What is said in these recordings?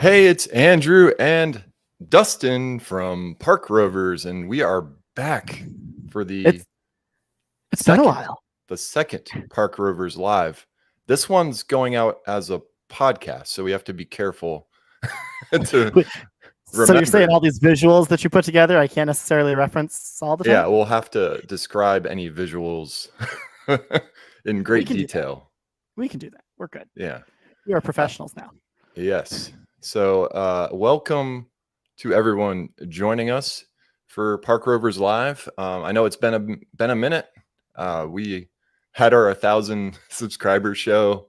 Hey, it's Andrew and Dustin from Park Rovers, and we are back for It's been a second, while. the second Park Rovers Live. This one's going out as a podcast, so we have to be careful to So you're saying remember. all these visuals that you put together, I can't necessarily reference all the time? Yeah, we'll have to describe any visuals in We great can do that. detail. We can do that. We're good. Yeah. We are professionals now. Yes. So, welcome to everyone joining us for Park Rovers Live. I know it's been a minute. We had our 1,000 subscriber show,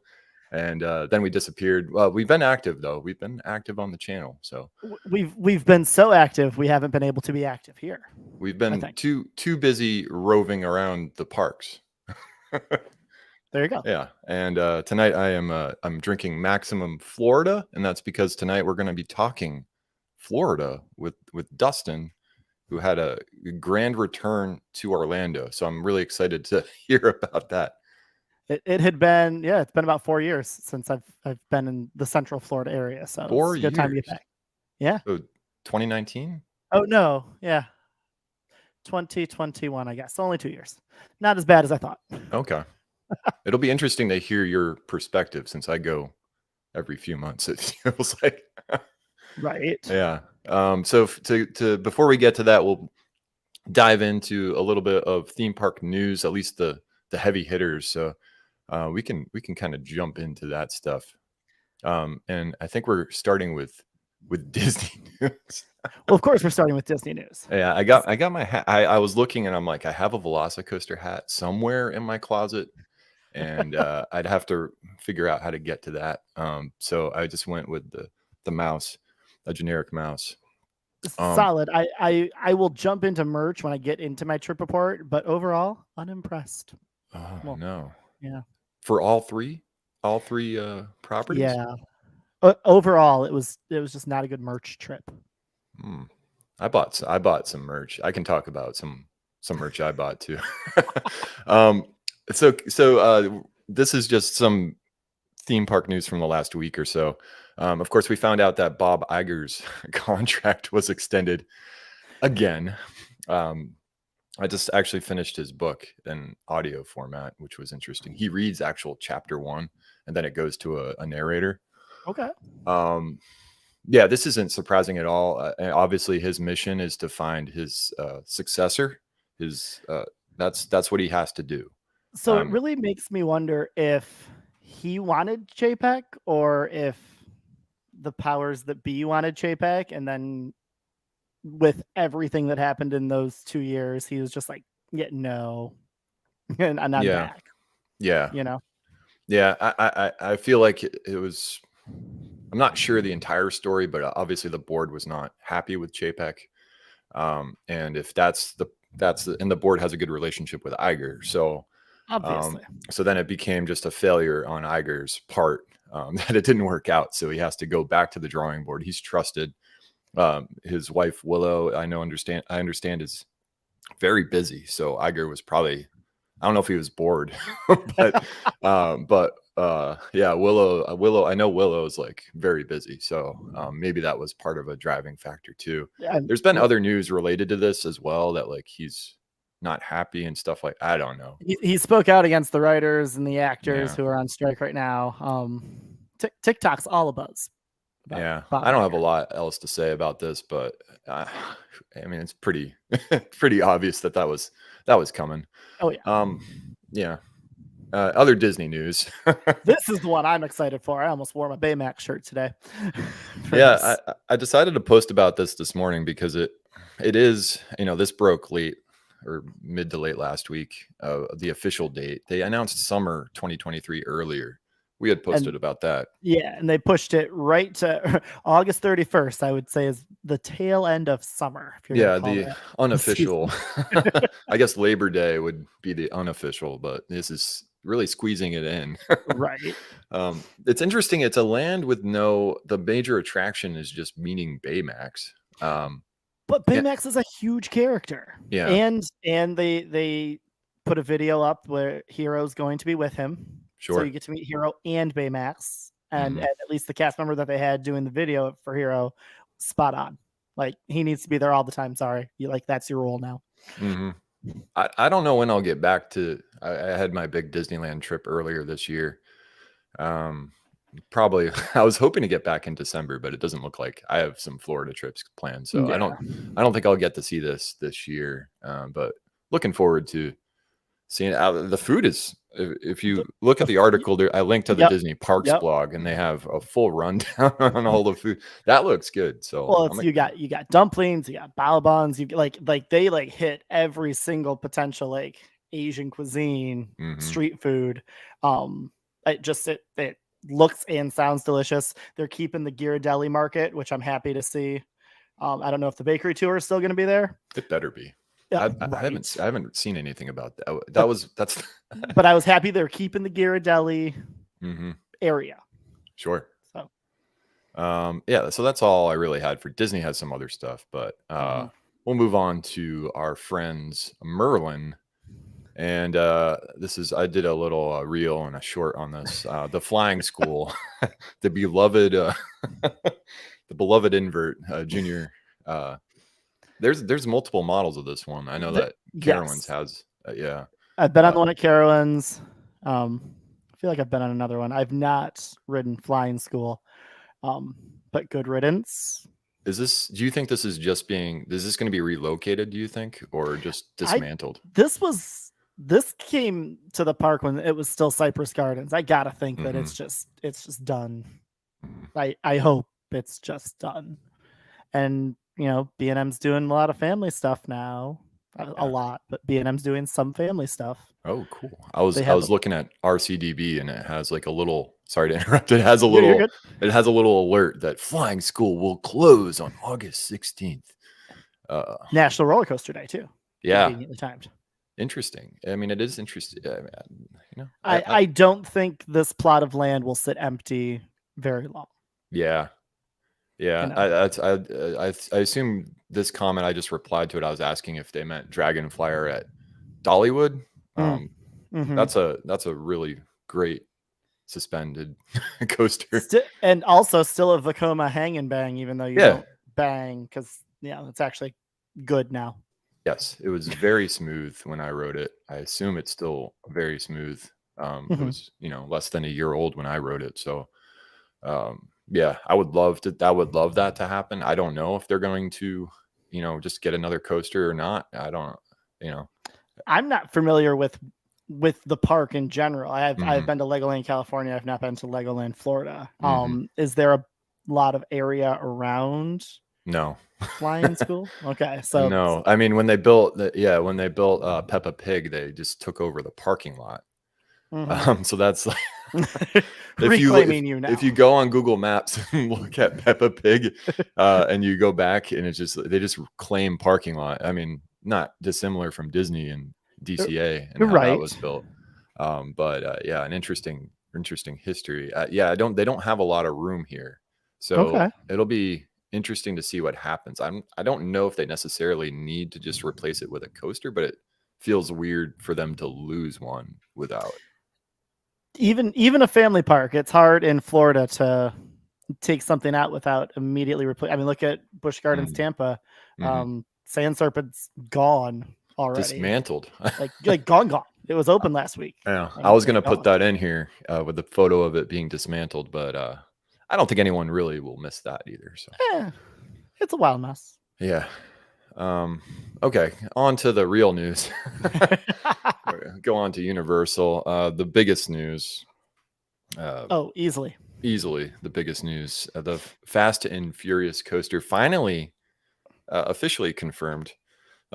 and then we disappeared. Well, we've been active though. We've been active on the channel, so We've been so active, we haven't been able to be active here. we've been too busy roving around the parks. There you go. Yeah, and tonight I'm drinking Maximum Florida, and that's because tonight we're going to be talking Florida with Dustin, who had a grand return to Orlando. So I'm really excited to hear about that. It had been, it's been about 4 years since I've been in the Central Florida area, so 4 it's a good time to years. get back. Yeah. So 2019? Oh no, yeah. 2021, I guess. Only 2 years. Not as bad as I thought. Okay. It'll be interesting to hear your perspective since I go every few months, it feels like. Right. Yeah. So to before we get to that, we'll dive into a little bit of theme park news, at least the heavy hitters. So we can kind of jump into that stuff. And I think we're starting with Disney news. Well, of course, we're starting with Disney news. Yeah, I got my hat. I was looking and I'm like, I have a Velocicoaster hat somewhere in my closet, and I'd have to figure out how to get to that. So I just went with the mouse, a generic mouse. Solid. I will jump into merch when I get into my trip report, but overall, unimpressed. Oh no. Yeah. For all three properties. Yeah. Overall, it was just not a good merch trip. I bought some merch. I can talk about some merch I bought too. So this is just some theme park news from the last week or so. Of course, we found out that Bob Iger's contract was extended again. I just actually finished his book in audio format, which was interesting. He reads actual chapter 1, and then it goes to a narrator. Okay. Yeah, this isn't surprising at all. Obviously, his mission is to find his successor. That's what he has to do. So it really makes me wonder if he wanted Chapek or if the powers that be wanted Chapek, and then with everything that happened in those 2 years, he was just like, yeah, no, and I'm back. Yeah, you know. Yeah, I feel like it was. I'm not sure the entire story, but obviously the board was not happy with Chapek, and if that's and the board has a good relationship with Iger, so obviously, so then it became just a failure on Iger's part, that it didn't work out. So he has to go back to the drawing board. He's trusted. His wife Willow, I understand is very busy. So Iger was probably, I don't know if he was bored, but yeah, Willow, I know Willow is like very busy. So maybe that was part of a driving factor too. Yeah, there's been other news related to this as well, that like he's not happy and stuff like, I don't know. He spoke out against the writers and the actors who are on strike right now. TikTok's all abuzz. Yeah, I don't have a lot else to say about this, but I mean, it's pretty obvious that was coming. Oh yeah. Yeah. Other Disney news. This is the one I'm excited for. I almost wore my Baymax shirt today. Yeah, I decided to post about this morning because it is, this broke late or mid to late last week. The official date, they announced summer 2023 earlier. We had posted about that. Yeah, and they pushed it right to August 31st, I would say, is the tail end of summer. Yeah, the unofficial. I guess Labor Day would be the unofficial, but this is really squeezing it in. Right. It's interesting. It's a land with the major attraction is just meaning Baymax. But Baymax is a huge character. Yeah. And they put a video up where Hero's going to be with him. Sure. So you get to meet Hero and Baymax and at least the cast member that they had doing the video for Hero, spot on. Like, he needs to be there all the time. Sorry, that's your role now. I don't know when I'll get back to. I had my big Disneyland trip earlier this year. Probably I was hoping to get back in December, but it doesn't look like I have some Florida trips planned. So I don't think I'll get to see this year. But looking forward to seeing it. The food is, if you look at the article there, I linked to the Disney Parks blog, and they have a full rundown on all the food. That looks good. So well, you got dumplings, you got balabons, you like they hit every single potential like Asian cuisine, street food. It looks and sounds delicious. They're keeping the Ghirardelli market, which I'm happy to see. I don't know if the bakery tour is still going to be there. It better be. Yeah, I haven't seen anything about that. That's. But I was happy they're keeping the Ghirardelli area. Sure. So. Yeah. So that's all I really had for Disney. Has some other stuff, but we'll move on to our friends Merlin. And I did a little reel and a short on this. The Flying School, the beloved invert junior. There's multiple models of this one. I know that Carowinds has. Yeah, I've been on the one at Carowinds. I feel like I've been on another one. I've not ridden Flying School, but good riddance. Do you think this is just is this going to be relocated? Do you think, or just dismantled? This came to the park when it was still Cypress Gardens. I gotta think that it's just done. I hope it's just done. And B&M's doing a lot of family stuff now. A lot, but B&M's doing some family stuff. Oh, cool. I was looking at RCDB, and it has like a little. Sorry to interrupt. It has a little alert that Flying School will close on August 16th. National Roller Coaster Day too. Yeah. Conveniently timed. Interesting. I mean, it is interesting. I don't think this plot of land will sit empty very long. Yeah. I assume this comment, I just replied to it. I was asking if they meant Dragonflyer at Dollywood. That's a really great suspended coaster, and also still a Vekoma hang and bang, even though you don't bang, because it's actually good now. Yes, it was very smooth when I rode it. I assume it's still very smooth. It was less than a year old when I rode it, so I would love that to happen. I don't know if they're going to just get another coaster or not. I don't I'm not familiar with the park in general. I've been to Legoland California. I've not been to Legoland Florida. Is there a lot of area around No. Flying School? Okay, so no. I mean, when they built Peppa Pig, they just took over the parking lot. So that's like if you go on Google Maps and look at Peppa Pig, and you go back, and it's just they just claim parking lot. I mean, not dissimilar from Disney and DCA and how that was built. But an interesting history. They don't have a lot of room here, so it'll be interesting to see what happens. I don't know if they necessarily need to just replace it with a coaster, but it feels weird for them to lose one without. Even a family park, it's hard in Florida to take something out without immediately replace. I mean, look at Busch Gardens, Tampa. Sand Serpent's gone already. Dismantled. like gone. It was open last week. Yeah, I was going to put that in here with the photo of it being dismantled, but I don't think anyone really will miss that either. So it's a wild mess. Yeah. Okay, on to the real news. Go on to Universal. The biggest news. Easily the biggest news. The Fast and Furious coaster finally officially confirmed.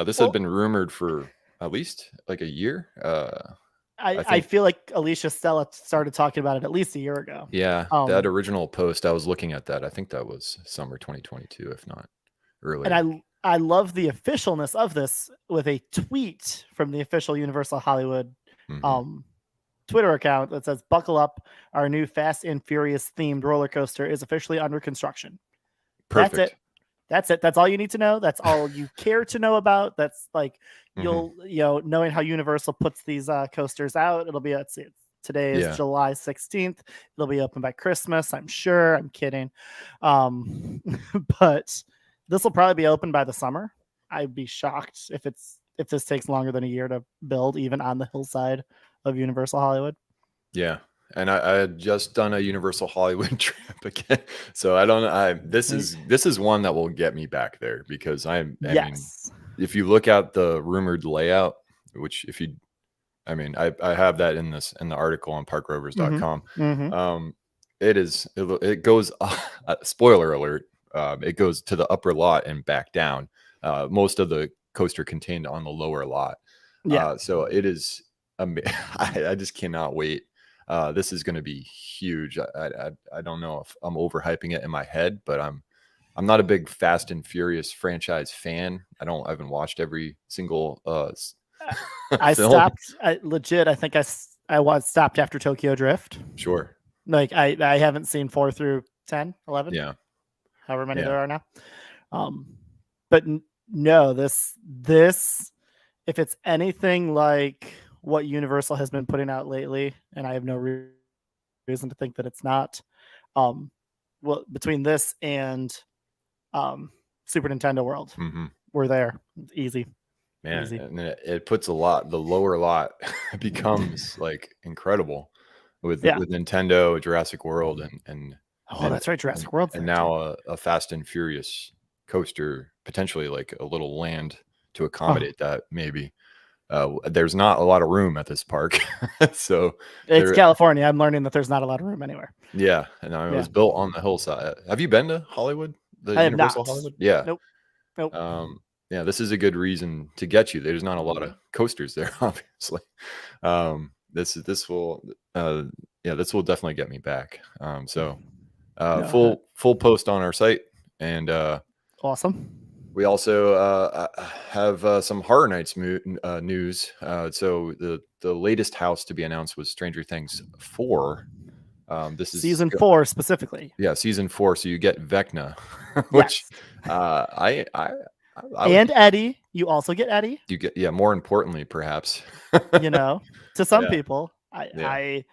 This had been rumored for at least like a year. I feel like Alicia Stella started talking about it at least a year ago. Yeah, that original post, I was looking at that. I think that was summer 2022, if not earlier. And I love the officialness of this with a tweet from the official Universal Hollywood Twitter account that says, "Buckle up, our new Fast and Furious themed roller coaster is officially under construction." Perfect. That's it. That's all you need to know. That's all you care to know about. That's like knowing how Universal puts these coasters out. It'll be it's Today is Yeah. July 16th. It'll be open by Christmas, I'm sure. I'm kidding. But this will probably be open by the summer. I'd be shocked if this takes longer than a year to build, even on the hillside of Universal Hollywood. Yeah. And I had just done a Universal Hollywood trip again. So I don't know. This is one that will get me back there because I mean, Yes. if you look at the rumored layout, which if you I have that in the article on parkrovers.com. It goes spoiler alert, it goes to the upper lot and back down. Most of the coaster contained on the lower lot. Yeah. So it is I just cannot wait. This is going to be huge. I don't know if I'm overhyping it in my head, but I'm not a big Fast and Furious franchise fan. I haven't watched every single I film. stopped. I think I was stopped after Tokyo Drift. Sure. Like I haven't seen 4 through 10, 11. Yeah. However many Yeah. there are now. But no, this if it's anything like what Universal has been putting out lately, and I have no reason to think that it's not. Well, between this and Super Nintendo World, we're there. It's easy. Man, Easy. and it puts the lower lot becomes like incredible with Nintendo, Jurassic World, and that's right, Jurassic World, and now a Fast and Furious coaster, potentially like a little land to accommodate that. Maybe there's not a lot of room at this park, so it's California. I'm learning that there's not a lot of room anywhere. Yeah, and it was built on the hillside. Have you been to Hollywood? I have Universal not. Hollywood? Yeah. Nope. Yeah, this is a good reason to get you. There's not a lot of coasters there, obviously. This will definitely get me back. Full post on our site, and awesome. we also have some Horror Nights news. So the latest house to be announced was Stranger Things 4. This is season 4 specifically. Yeah, season 4. So you get Vecna, which and Eddie. You also get Eddie. You get more importantly, perhaps. To some people, I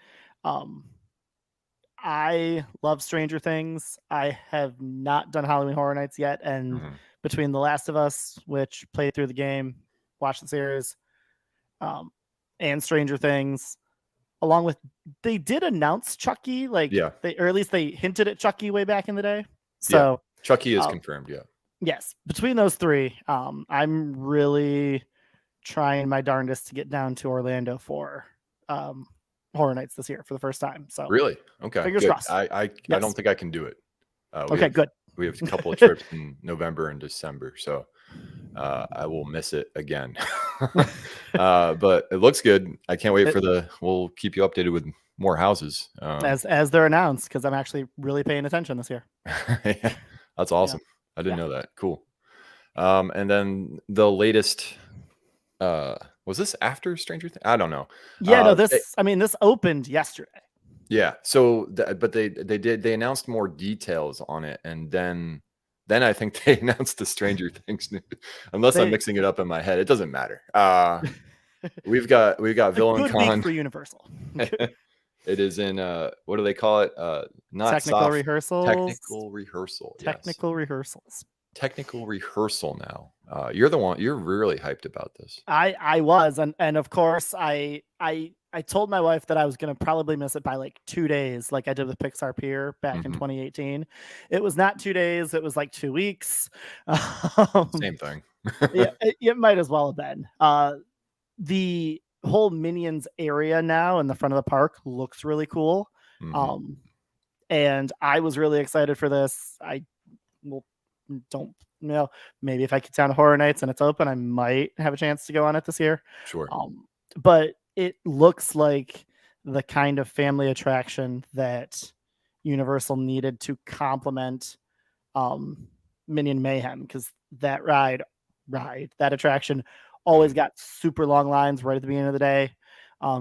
love Stranger Things. I have not done Halloween Horror Nights yet, and between The Last of Us, which played through the game, watched the series, and Stranger Things, along with they did announce Chucky, or at least they hinted at Chucky way back in the day. So Chucky is confirmed. Yeah. Yes, between those three, I'm really trying my darndest to get down to Orlando for Horror Nights this year for the first time. So really, okay, fingers crossed. I don't think I can do it. Good. We have a couple of trips in November and December, so I will miss it again. But it looks good. I can't wait we'll keep you updated with more houses as they're announced, because I'm actually really paying attention this year. Yeah, that's awesome. I didn't know that. Cool. And then the latest, was this after Stranger Things? I don't know. Yeah, this opened yesterday. Yeah. So, but they announced more details on it, and then I think they announced the Stranger Things news. Unless I'm mixing it up in my head, it doesn't matter. We've got Villain Con week for Universal. It is in what do they call it? Not technical rehearsals. Technical rehearsal. Technical rehearsals. Technical rehearsal now. You're the one. You're really hyped about this. I was, and of course I told my wife that I was going to probably miss it by like 2 days, like I did with Pixar Pier back in 2018. It was not 2 days; it was like 2 weeks. Same thing. Yeah, it might as well have been. The whole Minions area now in the front of the park looks really cool. And I was really excited for this. Don't know. Maybe if I get down to Horror Nights and it's open, I might have a chance to go on it this year. Sure. But it looks like the kind of family attraction that Universal needed to complement Minion Mayhem, because that that attraction always got super long lines right at the beginning of the day.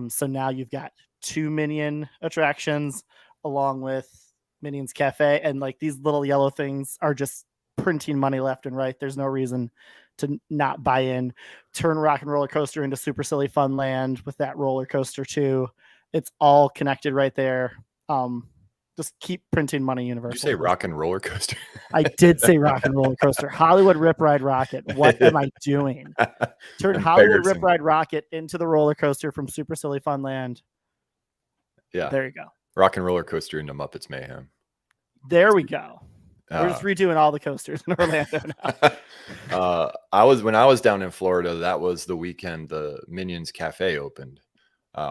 So now you've got 2 Minion attractions along with Minions Cafe, and like these little yellow things are just printing money left and right. There's no reason to not buy in. Turn Rock and Roller Coaster into Super Silly Fun Land with that roller coaster too. It's all connected right there. Just keep printing money, Did Universal. you say rock and roller coaster? I did say rock and roller coaster. Hollywood Rip Ride Rocket. What am I doing? Turn Hollywood Rip Ride Rocket into the roller coaster from Super Silly Funland. Yeah. There you go. Rock and roller coaster into Muppets Mayhem. There we go. We're just redoing all the coasters in Orlando now. When I was down in Florida, that was the weekend the Minions Cafe opened.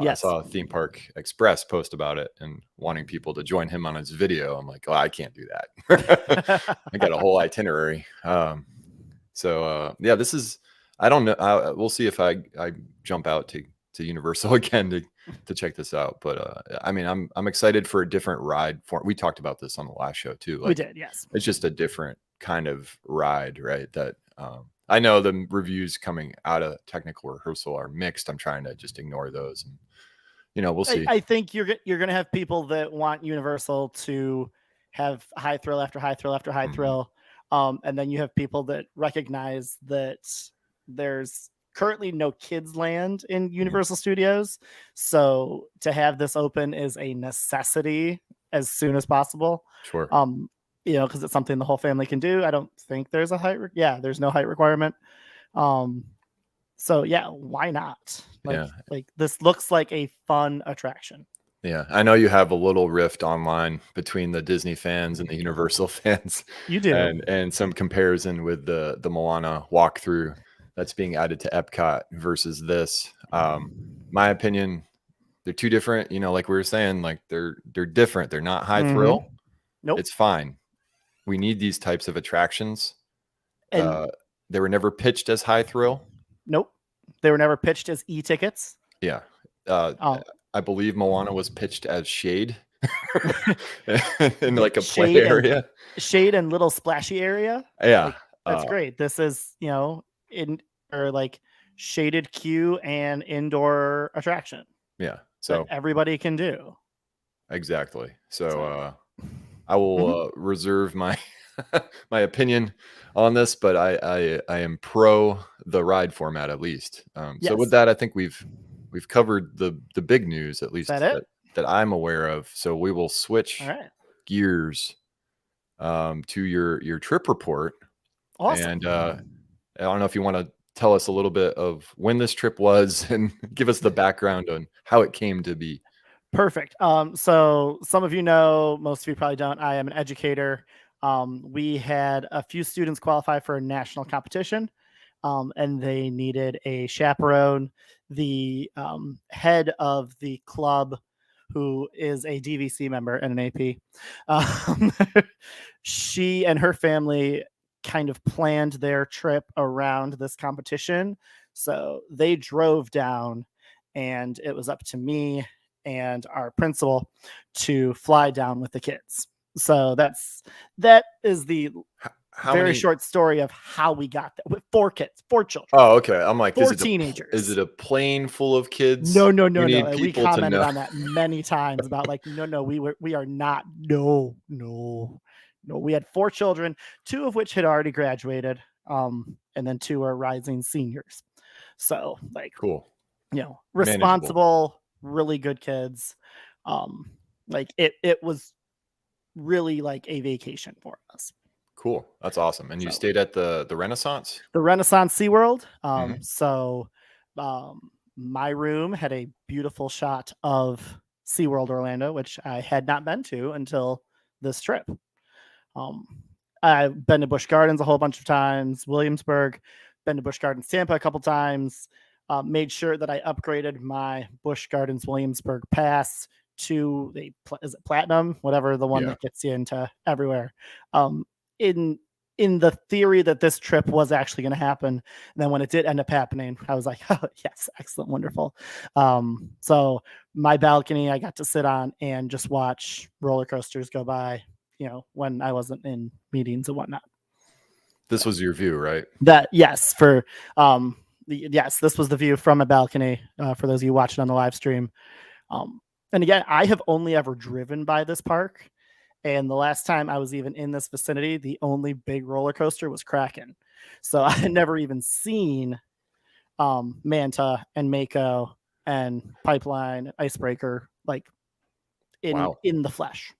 Yes. I saw Theme Park Express post about it and wanting people to join him on his video. I'm like, oh, I can't do that. I got a whole itinerary. Yeah, this is, I don't know. We'll see if I jump out to Universal again to check this out. But I mean, I'm excited for a different ride form. We talked about this on the last show too. We did, yes. It's just a different kind of ride, right? That I know the reviews coming out of technical rehearsal are mixed. I'm trying to just ignore those, and we'll see. I think you're going to have people that want Universal to have high thrill after high thrill after high thrill, and then you have people that recognize that there's currently no kids land in Universal Studios, so to have this open is a necessity as soon as possible. Sure. Because it's something the whole family can do. I don't think there's a height. There's no height requirement. So yeah, why not? Like this looks like a fun attraction. Yeah, I know you have a little rift online between the Disney fans and the Universal fans. You do, and some comparison with the Moana walkthrough that's being added to Epcot versus this. My opinion, they're two different. Like we were saying, like they're different. They're not high thrill. Nope, it's fine. We need these types of attractions. And they were never pitched as high thrill. Nope. They were never pitched as e-tickets. Yeah. I believe Moana was pitched as shade in like a play area. Shade and little splashy area. Yeah. That's great. This is, like shaded queue and indoor attraction. Yeah. So everybody can do. Exactly. So I will reserve my my opinion on this, but I am pro the ride format at least. So with that, I think we've covered the big news, at least that I'm aware of. So we will switch gears to your trip report. Awesome. And I don't know if you want to tell us a little bit of when this trip was and give us the background on how it came to be. Perfect. So some of you know, most of you probably don't. I am an educator. We had a few students qualify for a national competition, and they needed a chaperone. The head of the club, who is a DVC member and an AP, she and her family kind of planned their trip around this competition. So they drove down, and it was up to me and our principal to fly down with the kids. So that is the very short story of how we got there with 4 kids, 4 children. Oh, okay. I'm like 4 teenagers. Is it a plane full of kids? No. We commented on that many times about like, no, we are not. No. We had 4 children, 2 of which had already graduated. And then 2 are rising seniors. So like, cool, responsible, really good kids. Like it was really like a vacation for us. Cool. That's awesome. And you stayed at the Renaissance? The Renaissance SeaWorld. So my room had a beautiful shot of SeaWorld Orlando, which I had not been to until this trip. I've been to Busch Gardens a whole bunch of times, Williamsburg, been to Busch Gardens Tampa a couple times, made sure that I upgraded my Busch Gardens Williamsburg pass to is it platinum, whatever, the one that gets you into everywhere. In the theory that this trip was actually going to happen. And then when it did end up happening, I was like, oh yes, excellent, wonderful. So my balcony, I got to sit on and just watch roller coasters go by, when I wasn't in meetings and whatnot. This was your view, right? Yes, this was the view from a balcony, for those of you watching on the live stream. And again, I have only ever driven by this park. And the last time I was even in this vicinity, the only big roller coaster was Kraken. So I had never even seen Manta and Mako and Pipeline, Icebreaker, like in Wow. in the flesh.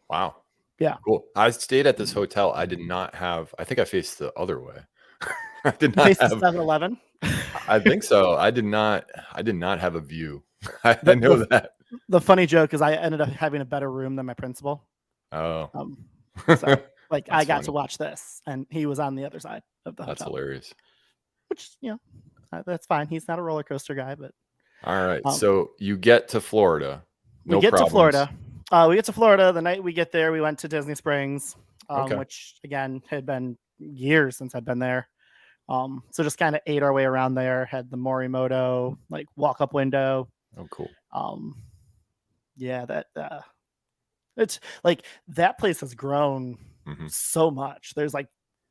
Wow. Yeah. Cool. I stayed at this hotel. I did not have, I think I faced the other way. I did You not faced the have, 7-Eleven. I think so. I did not have a view. I the, know the that. the funny joke is I ended up having a better room than my principal. Oh. Um, so like I That's got to funny. watch this, and he was on the other side of the That's hotel, hilarious. which that's fine. He's not a roller coaster guy, but All right. um, So you get to Florida. we No get to problems. Florida. We get to Florida the night we get there. We went to Disney Springs, Okay. which again had been years since I'd been there. So just kind of ate our way around there. Had the Morimoto like walk up window. Oh, cool. Yeah, that it's like that place has grown Hmm. so much. There's like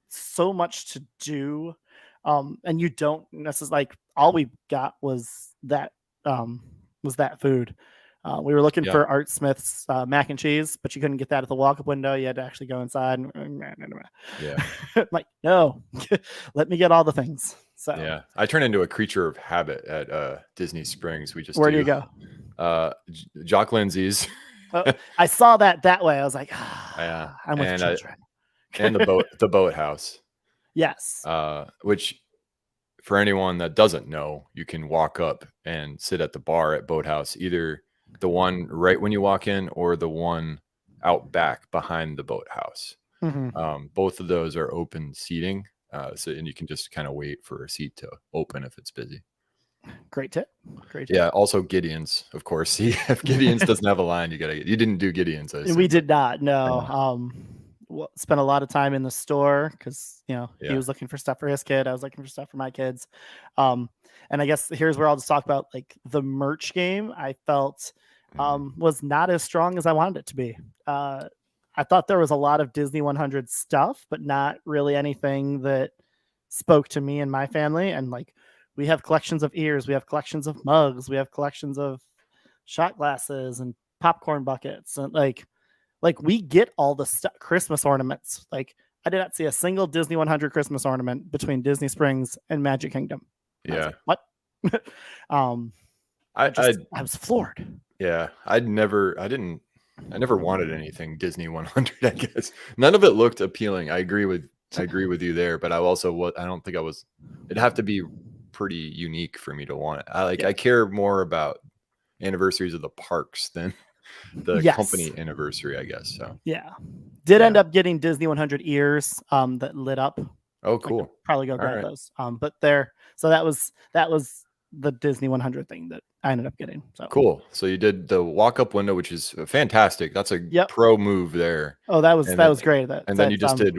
so much to do. And you don't necessarily like all we got was that food. We were looking Yeah. for Art Smith's mac and cheese, but you couldn't get that at the walk-up window. You had to actually go inside. Yeah. I'm like, no, let me get all the things. So, Yeah. I turn into a creature of habit at Disney Springs. We just where do you do go? Jock Lindsay's. I saw that way. I was like, Yeah. I'm with And children. and the boathouse. Yes. Which for anyone that doesn't know, you can walk up and sit at the bar at Boathouse, either the one right when you walk in or the one out back behind the boathouse. Mhm. Both of those are open seating. And you can just kind of wait for a seat to open if it's busy. Great tip. Great tip. Yeah. Also Gideon's, of course. See, if Gideon's doesn't have a line, you didn't do Gideon's. I We assume. did not. No. Yeah. Spent a lot of time in the store because he Yeah. was looking for stuff for his kid. I was looking for stuff for my kids. And I guess here's where I'll just talk about like the merch game. I felt was not as strong as I wanted it to be. I thought there was a lot of Disney 100 stuff, but not really anything that spoke to me and my family. And like we have collections of ears, we have collections of mugs, we have collections of shot glasses and popcorn buckets, and like we get all the Christmas ornaments. Like I did not see a single Disney 100 Christmas ornament between Disney Springs and Magic Kingdom. And I was Yeah. like, what? I was floored. Yeah. I never wanted anything Disney 100, I guess. None of it looked appealing. I agree with you there, but I don't think it'd have to be pretty unique for me to want it. I care more about anniversaries of the parks than the company anniversary, I guess. So yeah, end up getting Disney 100 ears that lit up. Oh, cool. Probably go grab those. But so that was the Disney 100 thing that I ended up getting. So cool. So you did the walk-up window, which is fantastic. That's a pro move there. Oh, that was great. Then you just did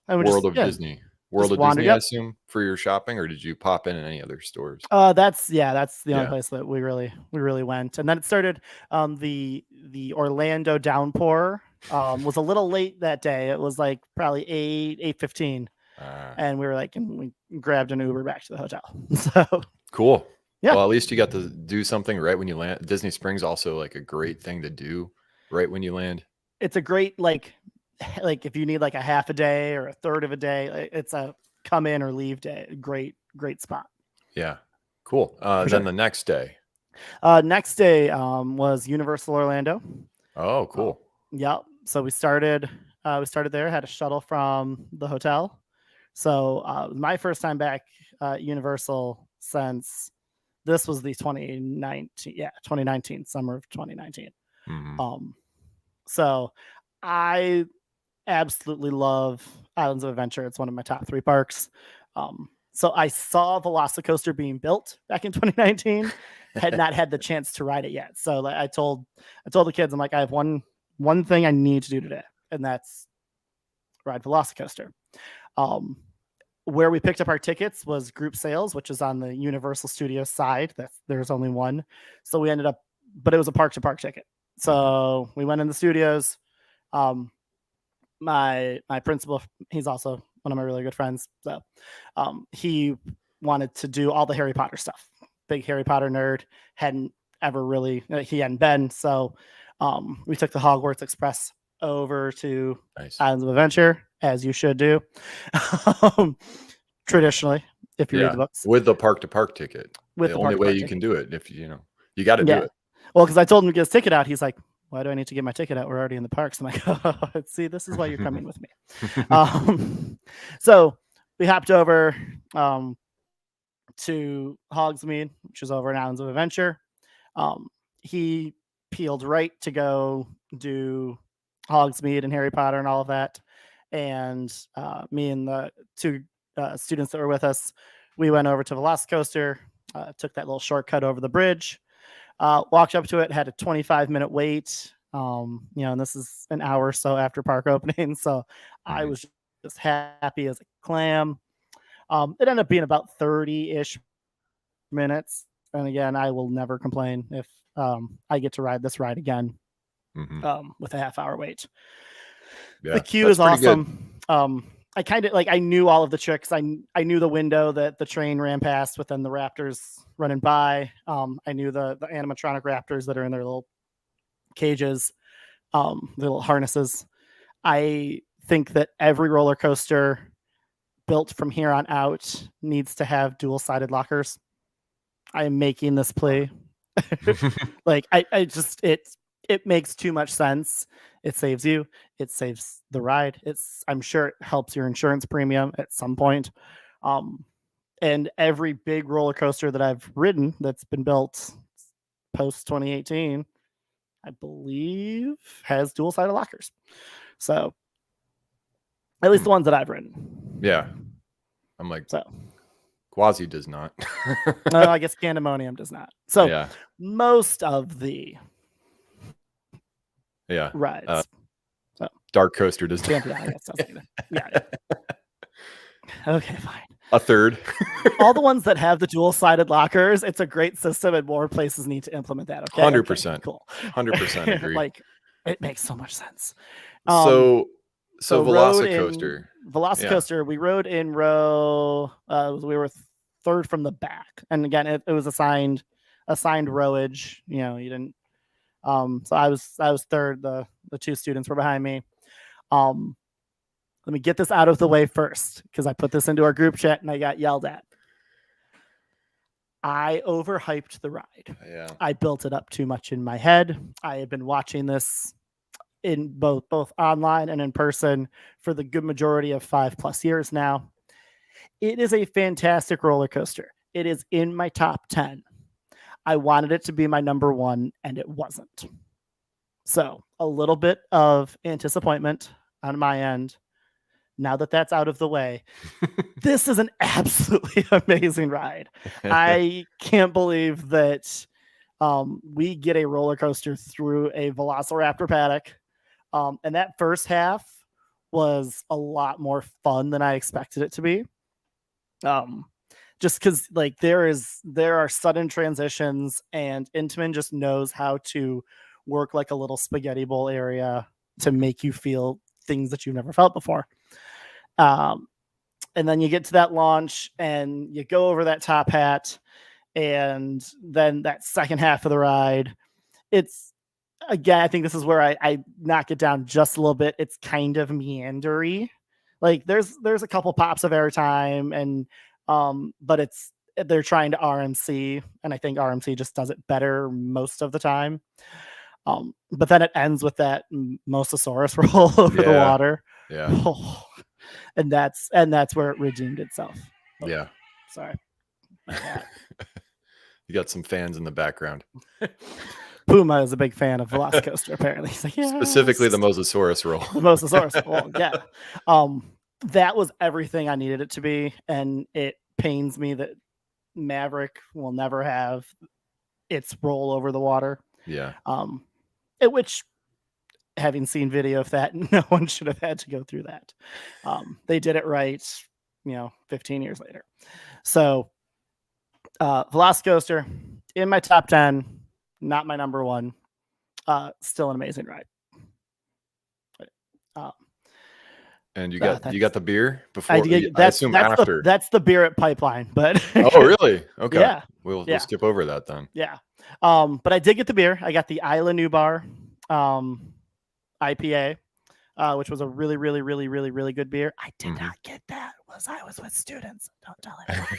World of Disney. World of Disney, I assume, for your shopping, or did you pop in any other stores? That's the only place that we really went. And then it started the Orlando downpour was a little late that day. It was like probably 8:15. And we were like, and we grabbed an Uber back to the hotel. So cool. Yeah. Well, at least you got to do something right when you land. Disney Springs also like a great thing to do right when you land. It's a great like if you need like a half a day or a third of a day, it's a come in or leave day. Great spot. Yeah. Cool. Then the next day. Next day was Universal Orlando. Oh, cool. Yep. So we started there, had a shuttle from the hotel. So my first time back Universal since this was the 2019 summer of 2019. Mm-hmm. So I absolutely love Islands of Adventure. It's one of my top 3 parks. So I saw Velocicoaster being built back in 2019, had not had the chance to ride it yet. So like, I told the kids, I'm like, I have one thing I need to do today, and that's ride Velocicoaster. Where we picked up our tickets was group sales, which is on the Universal Studios side. There's only one. So we ended up, but it was a park to park ticket. So we went in the studios. My principal, he's also one of my really good friends. So he wanted to do all the Harry Potter stuff. Big Harry Potter nerd, hadn't been. So we took the Hogwarts Express over to Islands of Adventure, as you should do. Traditionally, if you read the books. With the park to park ticket. The only way you can do it, if you got to do it. Well, because I told him to get his ticket out. He's like, why do I need to get my ticket out? We're already in the parks. I'm like, oh, see, this is why you're coming with me. So we hopped over to Hogsmeade, which is over in Islands of Adventure. He peeled right to go do Hogsmeade and Harry Potter and all of that. And me and the two students that were with us, we went over to Velocicoaster, took that little shortcut over the bridge, walked up to it, had a 25-minute wait. And this is an hour or so after park opening. So I was just happy as a clam. It ended up being about 30-ish minutes. And again, I will never complain if I get to ride this ride again with a half-hour wait. Yeah, the queue is awesome. I kind of I knew all of the tricks. I knew the window that the train ran past with then the raptors running by. I knew the animatronic raptors that are in their little cages, little harnesses. I think that every roller coaster built from here on out needs to have dual-sided lockers. I am making this plea. It makes too much sense. It saves you. It saves the ride. I'm sure it helps your insurance premium at some point. And every big roller coaster that I've ridden that's been built post 2018, I believe, has dual-sided lockers. So at least the ones that I've ridden. Yeah. I'm like, so Quasi does not. No, I guess Candemonium does not. So yeah. most of the rides. Dark Coaster does not. Yeah. Okay, fine. A third. All the ones that have the dual-sided lockers, it's a great system, and more places need to implement that. Okay, 100%. Okay, cool. 100% agree. It makes so much sense. So Velocicoaster. Velocicoaster, we rode in row. We were third from the back, and again, it was assigned rowage. You didn't. So I was third. The two students were behind me. Let me get this out of the way first, because I put this into our group chat and I got yelled at. I overhyped the ride. Yeah. I built it up too much in my head. I had been watching this in both online and in person for the good majority of 5+ years now. It is a fantastic roller coaster. It is in my top 10. I wanted it to be my number 1, and it wasn't. So a little bit of disappointment on my end. Now that that's out of the way, this is an absolutely amazing ride. I can't believe that we get a roller coaster through a Velociraptor paddock. And that first half was a lot more fun than I expected it to be. Just because there are sudden transitions, and Intamin just knows how to work like a little spaghetti bowl area to make you feel things that you've never felt before. And then you get to that launch and you go over that top hat, and then that second half of the ride, it's, again, I think this is where I knock it down just a little bit. It's kind of meandery. There's a couple pops of airtime, and but they're trying to RMC, and I think RMC just does it better most of the time. But then it ends with that Mosasaurus roll over the water. Yeah. Oh, and that's where it redeemed itself. Oh, yeah. Sorry. You got some fans in the background. Puma is a big fan of Velocicoaster, apparently. He's like, yes. Specifically the Mosasaurus roll. The Mosasaurus roll, yeah. That was everything I needed it to be, and it pains me that Maverick will never have its roll over the water. Yeah. Which, having seen video of that, no one should have had to go through that. They did it right, 15 years later. So, Velocicoaster in my top 10, not my number 1. Still an amazing ride. And you got the beer before? I assume after. That's the beer at Pipeline, but oh, really? Okay. Yeah. We'll skip over that then. Yeah. But I did get the beer. I got the Isla Nubar IPA, which was a really, really, really, really, really good beer. I did not get that. I was with students. Don't tell anyone.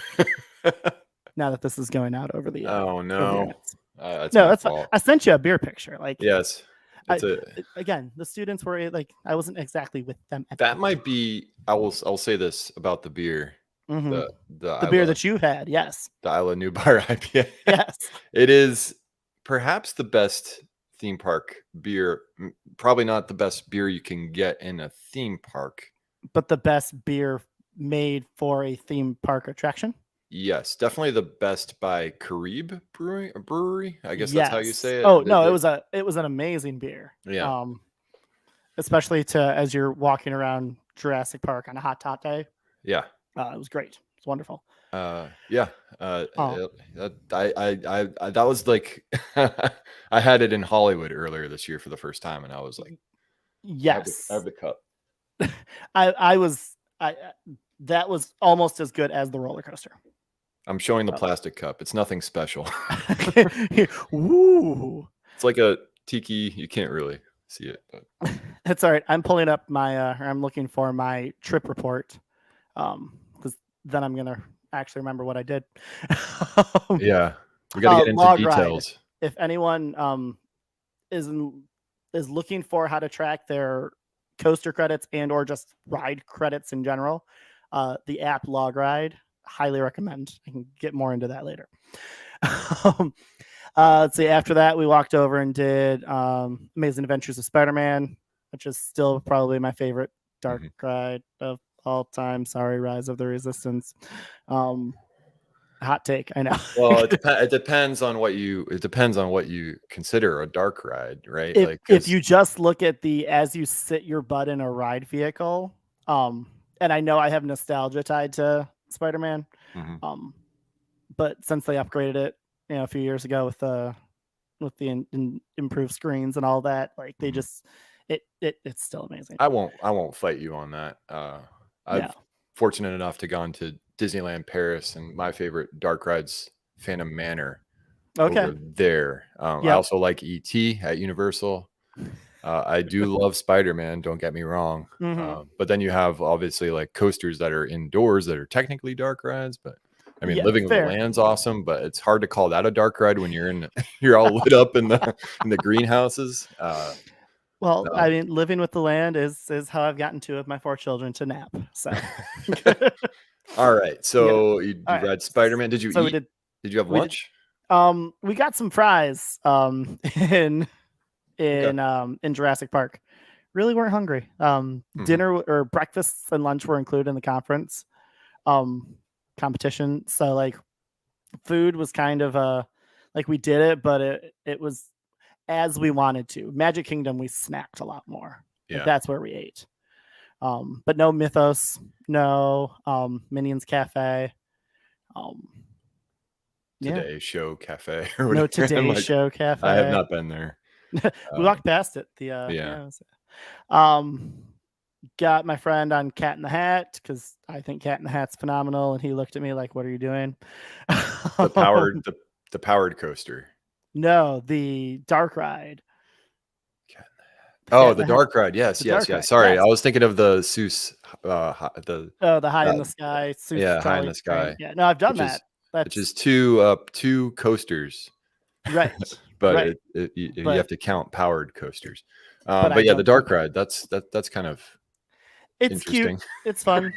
Now that this is going out over the oh no. That's No, my that's fine. fault. I sent you a beer picture. Like, Yes, I it's a again, the students were like, I wasn't exactly with them at that the might time. be. I'll say this about the beer, Hmm. the The beer Isla that you had, yes, the Isla New Bar IPA. yes, It is perhaps the best theme park beer. Probably not the best beer you can get in a theme park. but the best beer made for a theme park attraction. Yes, definitely the best by Carib Brewery. I guess that's how you Yes. say it. Oh no, it was an amazing beer. Yeah, Um, especially to as you're walking around Jurassic Park on a hot day. yeah. It was great. It's wonderful. Yeah. Oh That was like I had it in Hollywood earlier this year for the first time, and I was like, I have yes, the cup. I was that was almost as good as the roller coaster. I'm showing the Oh. plastic cup. It's nothing special. Woo! It's like a tiki. You can't really see it, but It's all right. I'm pulling up my. I'm looking for my trip report, because then I'm gonna actually remember what I did. Um, yeah, we got to get into log ride. details. If anyone is is looking for how to track their coaster credits and or just ride credits in general, the app Log Ride, highly recommend. I can get more into that later. um, let's see. After that, we walked over and did Amazing Adventures of Spider-Man, which is still probably my favorite dark Mhm. ride of all time. Sorry, Rise of the Resistance. Um, hot take, I know. Well, it depends on what you consider a dark ride, right? if Like, if because you just look at the as you sit your butt in a ride vehicle, and I know I have nostalgia tied to Spider-Man, um, but since they upgraded it, a few years ago with the improved screens and all that, like they just it's still amazing. I won't fight you on that. Yeah. I've fortunate enough to gone to Disneyland Paris, and my favorite dark rides Phantom Manor Okay. over there. I Yep. also like ET at Universal. I do love Spider-Man, don't get me wrong. Hmm. But then you have obviously like coasters that are indoors that are technically dark rides, but I mean, Yeah. Living with the Fair. Land's awesome, but it's hard to call that a dark ride when you're in you're all lit up in the greenhouses. Well, I No. mean, living with the land is how I've gotten two of my 4 children to nap. So, All right. you know. So you All you right. read Spider-Man. Did you So eat? Did you have we did lunch? we got some fries in Okay. in Jurassic Park. Really weren't hungry. Mhm. Dinner or breakfast and lunch were included in the conference um competition. So like food was kind of like we did it, but it was as we wanted to. Magic Kingdom we snacked a lot more. Like Yeah. that's where we ate. But no Mythos, no Minions Cafe. Um, yeah, Today Show Cafe or no whatever. I'm Today like, Show I have Cafe. not been there. We Um, walked past it. yeah. Um, got my friend on Cat in the Hat because I think Cat in the Hat's phenomenal, and he looked at me like, "What are you doing?" The powered the the powered coaster. No, the dark ride. Oh, Cat in the the Hat, dark ride. Yes, the yes, dark yes. ride. Sorry, I Yes. was thinking of the Seuss, the Oh, the High in uh, the Sky, Seuss yeah, High in Trolley the Train. Sky, Yeah, no, I've done which that. is That's two coasters, right, but right. you have But to count powered coasters. I But yeah, the don't count dark that. ride. That's kind of It's cute. interesting. It's fun.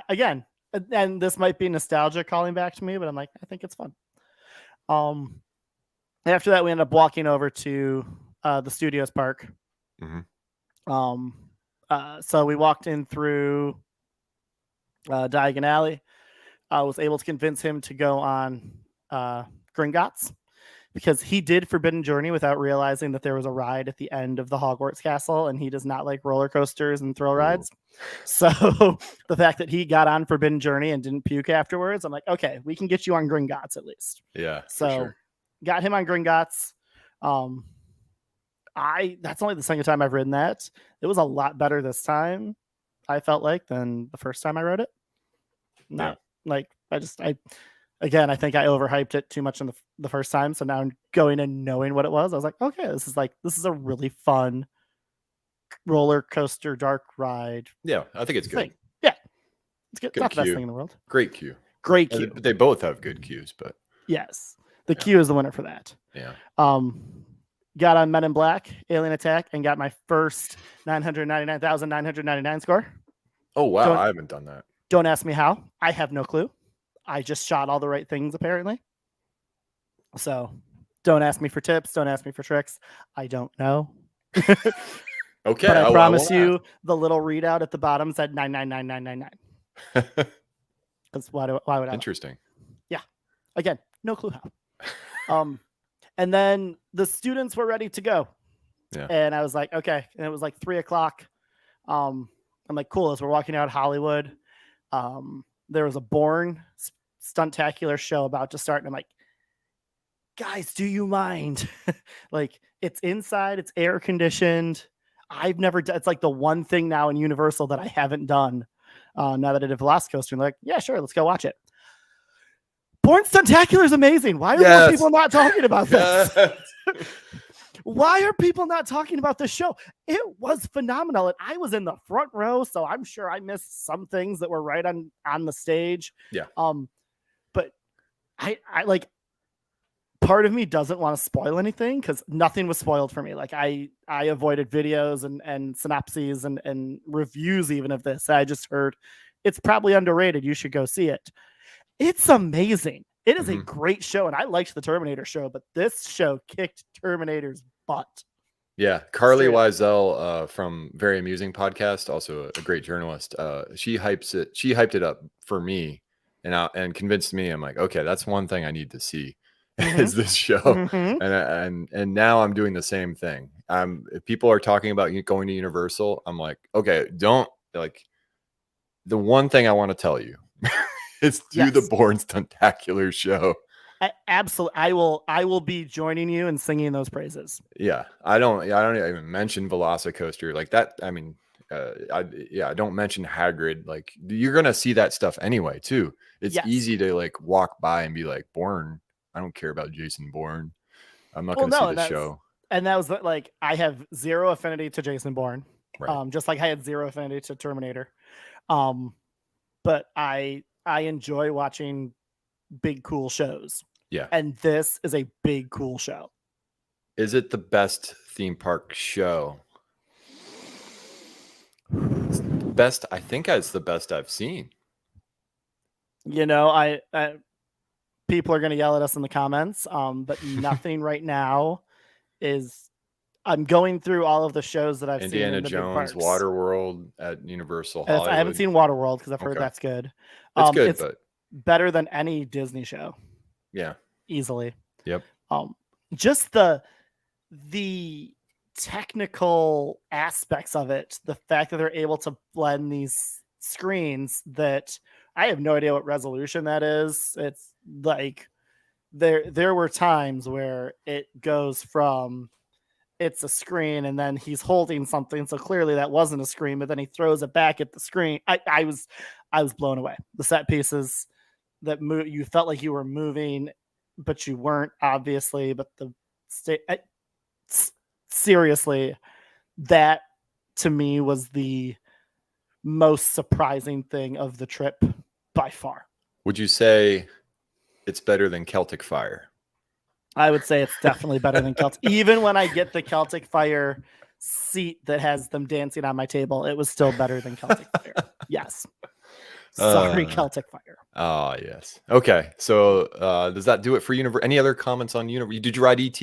Again, and this might be nostalgia calling back to me, but I'm like, I think it's fun. Um, After that, we ended up walking over to the Studios Park. Mhm. Um, so we walked in through Diagon Alley. I was able to convince him to go on Gringotts because he did Forbidden Journey without realizing that there was a ride at the end of the Hogwarts Castle, and he does not like roller coasters and thrill Ooh, rides. So the fact that he got on Forbidden Journey and didn't puke afterwards, I'm like, okay, we can get you on Gringotts at least. yeah, for So sure. got him on Gringotts. Um, I That's only the second time I've ridden that. It was a lot better this time. I felt like than the first time I rode it. Yeah. Not like I again, I think I overhyped it too much in the first time. So now I'm going and knowing what it was. I was like, okay, this is a really fun roller coaster dark ride Yeah, I think it's good. thing. Yeah, it's good. It's Good not the best queue. thing in the world. Great queue. Great queue. They both have good queues, but Yes. The yeah. queue is the winner for that. Yeah. Got on Men in Black, Alien Attack, and got my first 999,999 score. Oh, wow. I haven't done that. Don't ask me how. I have no clue. I just shot all the right things, apparently. So don't ask me for tips. Don't ask me for tricks. I don't know. Okay. But I promise you, the little readout at the bottom said 999,999. Because why would I? Interesting. Yeah. Again, no clue how. And then the students were ready to go. Yeah. And I was like, okay. And it was like 3:00. I'm like, cool. As we're walking out of Hollywood, there was a Bourne Stuntacular show about to start. And I'm like, guys, do you mind? Like, it's inside, it's air conditioned. I've never done, it's like the one thing now in Universal that I haven't done now that I did Velocicoaster. And like, yeah, sure, let's go watch it. Bourne Stuntacular is amazing. Why are more people not talking about this? Why are people not talking about this show? It was phenomenal. And I was in the front row, so I'm sure I missed some things that were right on the stage. Yeah. But I like, part of me doesn't want to spoil anything because nothing was spoiled for me. Like I avoided videos and synopses and reviews even of this. I just heard it's probably underrated. You should go see it. It's amazing. It is a great show, and I liked the Terminator show, but this show kicked Terminator's butt. Yeah, Carly Wiesel from Very Amusing Podcast, also a great journalist. She hyped it up for me, and convinced me. I'm like, okay, that's one thing I need to see. Is this show, and now I'm doing the same thing. If people are talking about going to Universal, I'm like, okay, don't like. The one thing I want to tell you is do the Bourne Stuntacular show. Absolutely, I will be joining you and singing those praises. Yeah, I don't even mention Velocicoaster like that. I mean, I don't mention Hagrid. Like, you're gonna see that stuff anyway too. It's easy to like walk by and be like, Bourne. I don't care about Jason Bourne. I'm not going to see the show. And that was like, I have zero affinity to Jason Bourne. Right. Just like I had zero affinity to Terminator. But I enjoy watching big, cool shows. Yeah. And this is a big, cool show. Is it the best theme park show? It's the best. I think it's the best I've seen. You know, I people are going to yell at us in the comments, but nothing right now is. I'm going through all of the shows that I've seen. Indiana Jones, Waterworld at Universal Hollywood. I haven't seen Waterworld because I've heard that's good. It's good, but better than any Disney show. Yeah, easily. Yep. Just the technical aspects of it, the fact that they're able to blend these screens that I have no idea what resolution that is. It's like there were times where it goes from it's a screen and then he's holding something, so clearly that wasn't a screen, but then he throws it back at the screen. I was blown away. The set pieces that you felt like you were moving, but you weren't, obviously. But seriously, that to me was the most surprising thing of the trip by far. Would you say it's better than Celtic Fire? I would say it's definitely better than Celtic. Even when I get the Celtic Fire seat that has them dancing on my table, it was still better than Celtic Fire. Yes. Sorry, Celtic Fire. Oh, yes. Okay. So does that do it for Universal? Any other comments on Universal? Did you ride ET?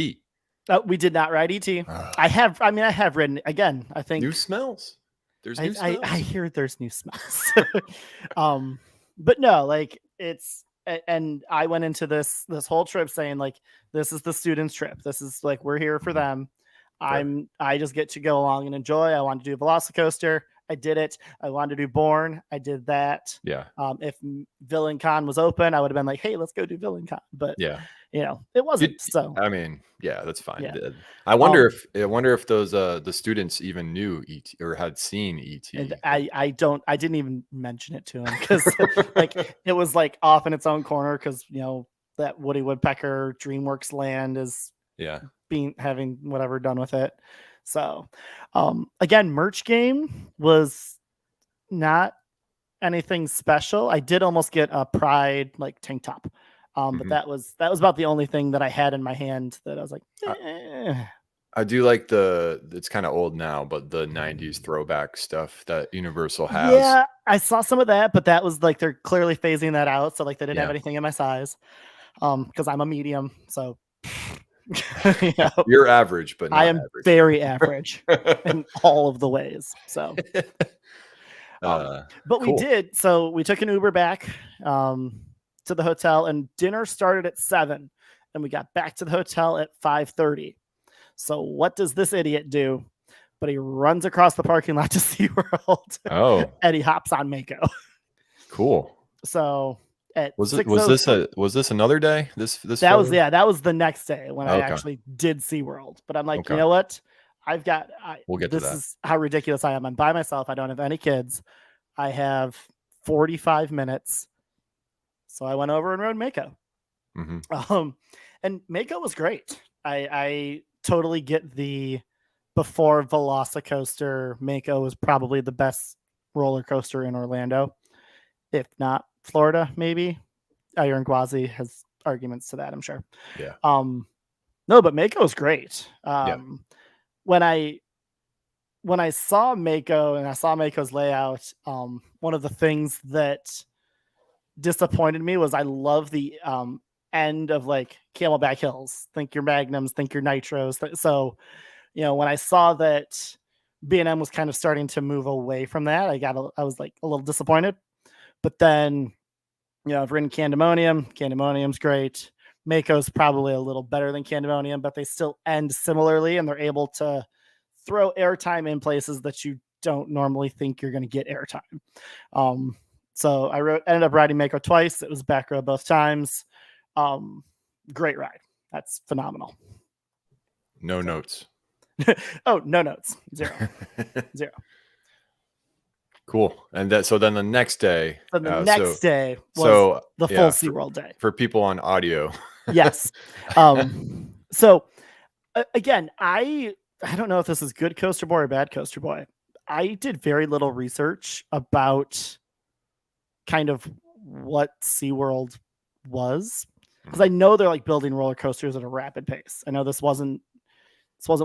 We did not ride ET. I have ridden, again, I think. New smells. There's new smells. I hear there's new smells. But no, like it's, and I went into this whole trip saying like, this is the students' trip. This is like, we're here for them. I just get to go along and enjoy. I wanted to do Velocicoaster. I did it. I wanted to do Bourne. I did that. Yeah. If Villain Con was open, I would have been like, hey, let's go do Villain Con. But yeah, it wasn't. So I mean, yeah, that's fine. Yeah. I wonder if those the students even knew ET or had seen ET. And I didn't even mention it to him because like it was like off in its own corner because that Woody Woodpecker DreamWorks land is having whatever done with it. So again, merch game was not anything special. I did almost get a Pride like tank top But that was about the only thing that I had in my hand that I was like, I do like it's kind of old now, but the 90s throwback stuff that Universal has. Yeah, I saw some of that, but that was like they're clearly phasing that out. So like they didn't have anything in my size. Because I'm a medium, so you're average, but not I am average. very average in all of the ways. So, but cool. we did. So we took an Uber back to the hotel, and dinner started at 7, and we got back to the hotel at 5:30. So what does this idiot do? But he runs across the parking lot to SeaWorld. Oh, and he hops on Mako. Cool. So. Was this another day? That was the next day when I actually did SeaWorld. But I'm like, you know what? We'll get to that. This is how ridiculous I am. I'm by myself. I don't have any kids. I have 45 minutes. So I went over and rode Mako. Mm-hmm. And Mako was great. I totally get before Velocicoaster, Mako was probably the best roller coaster in Orlando, if not Florida, maybe. Iron Gwazi has arguments to that, I'm sure. Yeah. No, but Mako is great. When I saw Mako and I saw Mako's layout, one of the things that disappointed me was I love the end of like Camelback Hills. Think your Magnums, think your Nitros. So, when I saw that B&M was kind of starting to move away from that, I was like a little disappointed. But then, I've ridden Candemonium. Candemonium's great. Mako's probably a little better than Candemonium, but they still end similarly, and they're able to throw airtime in places that you don't normally think you're going to get airtime. So I ended up riding Mako twice. It was back row both times. Great ride. That's phenomenal. No notes. Oh, no notes. Zero. Cool. And then the next day. The next day was the full SeaWorld day. For people on audio. Yes. So again, I don't know if this is good coaster boy or bad coaster boy. I did very little research about kind of what SeaWorld was, because I know they're like building roller coasters at a rapid pace. I know this wasn't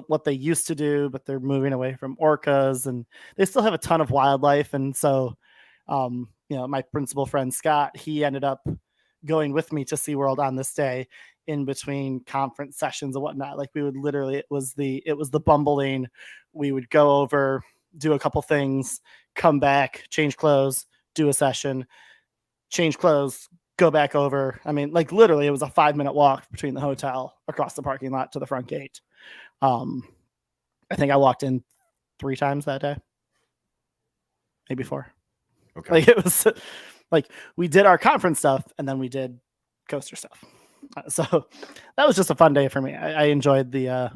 what they used to do, but they're moving away from orcas, and they still have a ton of wildlife. And so, my principal friend Scott, he ended up going with me to SeaWorld on this day in between conference sessions and whatnot. Like we would literally, it was the bumbling. We would go over, do a couple things, come back, change clothes, do a session, change clothes, go back over. I mean, like literally it was a 5-minute walk between the hotel across the parking lot to the front gate. I think I walked in 3 times that day, maybe 4. Okay. Like it was like we did our conference stuff and then we did coaster stuff. So that was just a fun day for me. I enjoyed the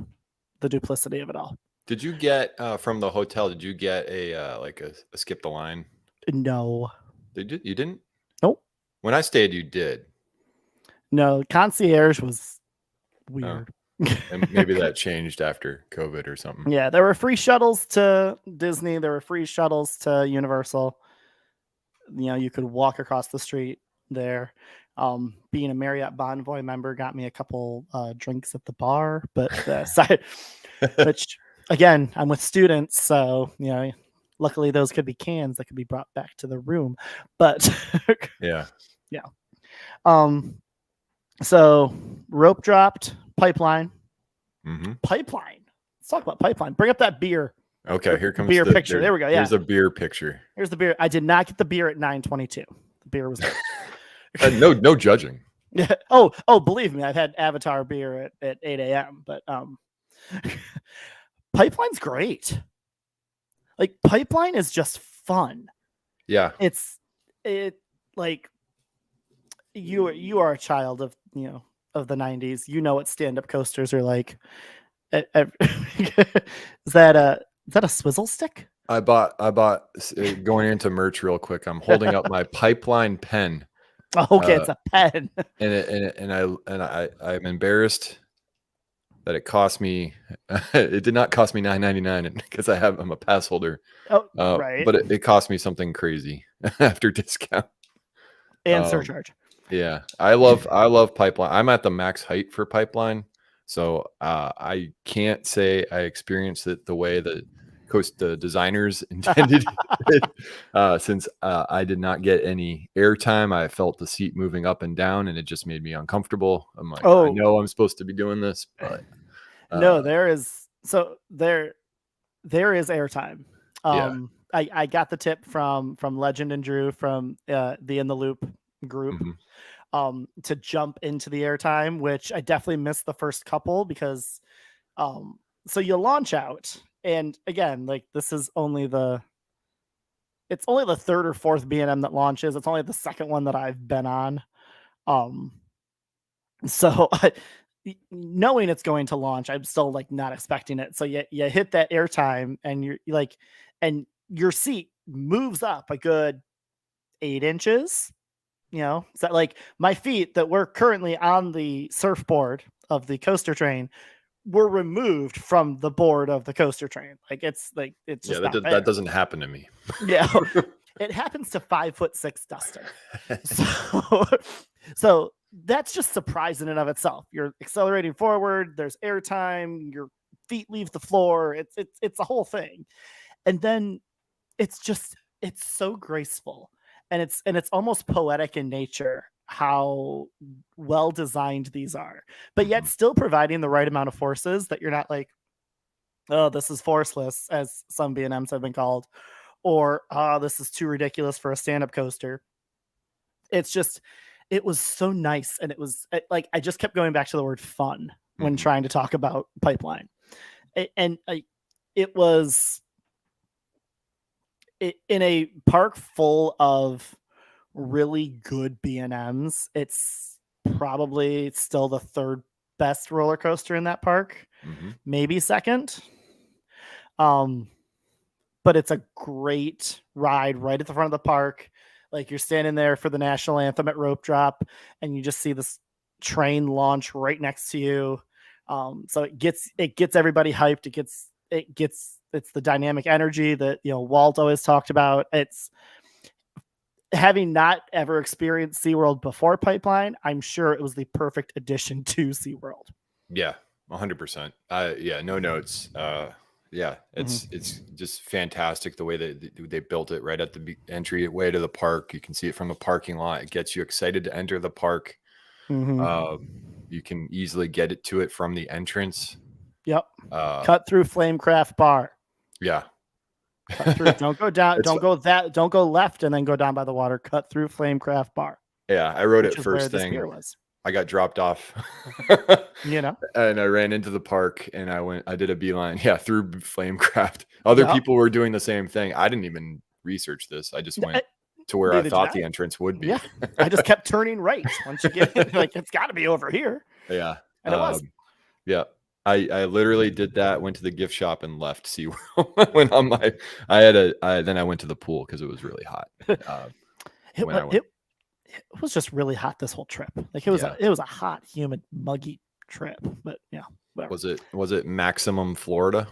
duplicity of it all. Did you get from the hotel? Did you get a skip the line? No. Did you? You didn't? Nope. When I stayed, you did. No, concierge was weird. And maybe that changed after COVID or something. Yeah, there were free shuttles to Disney. There were free shuttles to Universal. You could walk across the street there. Being a Marriott Bonvoy member got me a couple drinks at the bar, but which again, I'm with students, so luckily those could be cans that could be brought back to the room. But yeah. So rope dropped, pipeline. Mm-hmm. Pipeline. Let's talk about pipeline. Bring up that beer. Okay, here comes the beer picture. There we go. Yeah, here's a beer picture. Here's the beer. I did not get the beer at 9:22. The beer was no judging. Yeah. Oh, believe me, I've had Avatar beer at 8 a.m. But pipeline's great. Like pipeline is just fun. Yeah. It like you are a child of of the 90s. You know what stand-up coasters are like. Is that a swizzle stick? I bought going into merch real quick. I'm holding up my pipeline pen. Oh, okay, it's a pen. I'm embarrassed that it cost me. It did not cost me $9.99 because I'm a pass holder. Oh, right. But it cost me something crazy after discount. And surcharge. Yeah, I love pipeline. I'm at the max height for pipeline, so I can't say I experienced it the way that the designers intended it. Since I did not get any airtime, I felt the seat moving up and down, and it just made me uncomfortable. I'm like, I Oh know I'm supposed to be doing this, but no, uh, there is airtime. yeah. I got the tip from Legend and Drew from the In the Loop group Mhm. to jump into the airtime, which I definitely missed the first couple because so you launch out, and again, like this is only the it's only the third or fourth B&M that launches. It's only the second one that I've been on. Um, so knowing it's going to launch, I'm still like not expecting it. So you hit that airtime, and you're like, and your seat moves up a good 8 inches. You know, so like my feet that were currently on the surfboard of the coaster train were removed from the board of the coaster train. It's Yeah, just not that there. doesn't happen to me. Yeah, it happens to 5'6" Dustin. So, so that's just surprise in and of itself. You're accelerating forward. There's airtime. Your feet leave the floor. It's a whole thing, and then it's so graceful, and it's almost poetic in nature how well designed these are, but yet Mhm. still providing the right amount of forces that you're not like, oh, this is forceless, as some B&Ms have been called, or oh, this is too ridiculous for a stand-up coaster. It's just it was so nice, and like I just kept going back to the word fun when Mhm. trying to talk about pipeline. And it was in a park full of really good B&Ms. It's probably still the third best roller coaster in that park, Mhm. maybe second. Um, but it's a great ride right at the front of the park. Like you're standing there for the national anthem at rope drop, and you just see this train launch right next to you. So it gets everybody hyped. It's the dynamic energy that Walt always talked about. It's having not ever experienced SeaWorld before Pipeline, I'm sure it was the perfect addition to SeaWorld. Yeah, 100%. Yeah, no notes. Yeah, Mhm. it's just fantastic the way that they built it right at the entryway to the park. You can see it from the parking lot. It gets you excited to enter the park. Mhm. Um, you can easily get it to it from the entrance. Yep. Uh, Cut through Flamecraft Bar. yeah. Cut through. Don't go down. It's Don't go left and then go down by the water. Cut through Flamecraft Bar, yeah, I wrote which it is where first the thing. spear was. I got dropped off. You know. And I ran into the park and I did a beeline, yeah, through Flamecraft. Other Yep. people were doing the same thing. I didn't even research this. I just went Eh, to where I Neither did thought I. the entrance would Yeah. be. I just kept turning right once you get in, like it's got to be over here, Yeah. and it was. Yeah. I literally did that, went to the gift shop and left SeaWorld. Went on my then I went to the pool because it was really hot. Uh, it when was I went. it, it was just really hot this whole trip. Like Yeah. it was a hot, humid, muggy trip. But yeah, whatever. Was it maximum Florida?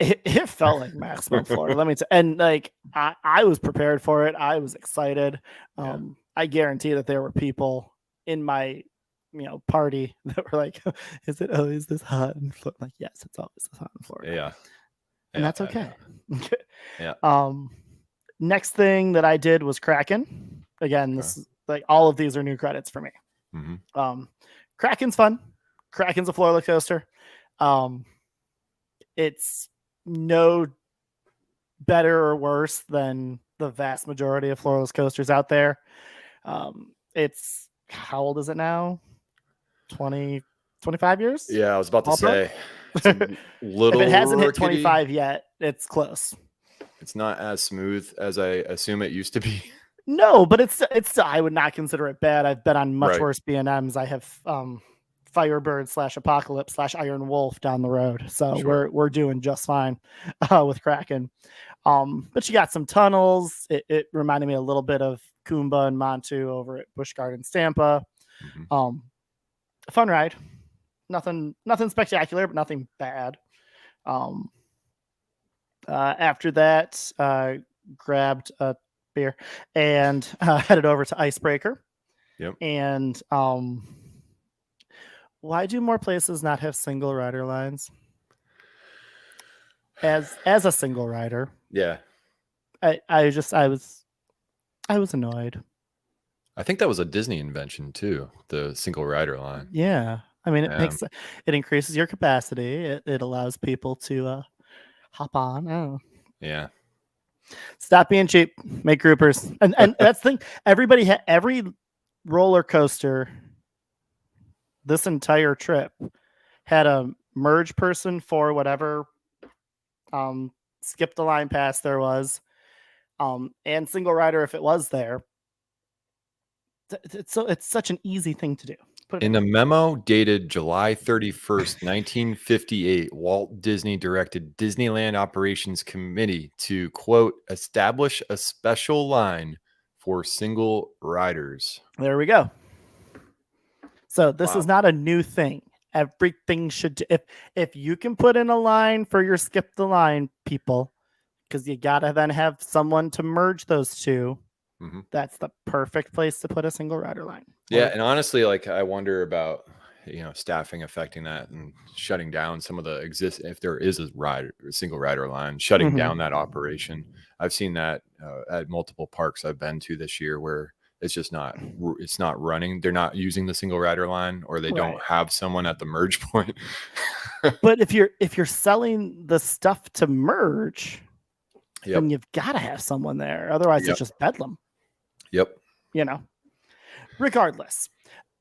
It felt like maximum Florida. Let me tell. And like I was prepared for it. I was excited. Yeah. I guarantee that there were people in my party that were like, is this hot in Florida? Like, yes, it's always this hot in Florida, Yeah. and Yeah. that's okay. Yeah. um, next thing that I did was Kraken. Again, Okay. this is like all of these are new credits for me. Mhm. Kraken's fun. Kraken's a roller coaster. Um, it's no better or worse than the vast majority of floorless coasters out there. It's how old is it now? 20, 25 years? Yeah, I was about to Ballpark? say it's a If it little hasn't hit rickety. 25 yet, it's close. It's not as smooth as I assume it used to be. No, but it's I would not consider it bad. I've been on much Right. worse B&Ms. I have Firebird / Apocalypse / Iron Wolf down the road. So Sure. we're doing just fine with Kraken. But you got some tunnels. It reminded me a little bit of Kumba and Montu over at Busch Gardens Tampa. Mhm. Um, fun ride. Nothing spectacular, but nothing bad. Um, after that, grabbed a beer and headed over to Icebreaker. Yep. And why do more places not have single rider lines? As a single rider, Yeah. I was annoyed. I think that was a Disney invention too, the single rider line. Yeah. I mean, it increases your capacity. It allows people to hop on. Oh. Yeah. Stop being cheap. Make groupers. And that's the thing. Every roller coaster this entire trip had a merge person for whatever skip the line pass there was, and single rider if it was there. It's such an easy thing to do. In a memo dated July 31st, 1958, Walt Disney directed Disneyland Operations Committee to, quote, establish a special line for single riders. There we go. So this Wow. is not a new thing. Everything should, if you can put in a line for your skip the line people, because you gotta then have someone to merge those two. Mm-hmm. That's the perfect place to put a single rider line. Yeah, and honestly, like I wonder about staffing affecting that and shutting down some of the if there is a single rider line, shutting down that operation. I've seen that at multiple parks I've been to this year where it's just not running. They're not using the single rider line, or they don't have someone at the merge point. But if you're selling the stuff to merge, then you've got to have someone there. Otherwise, it's just bedlam. Yep. Regardless,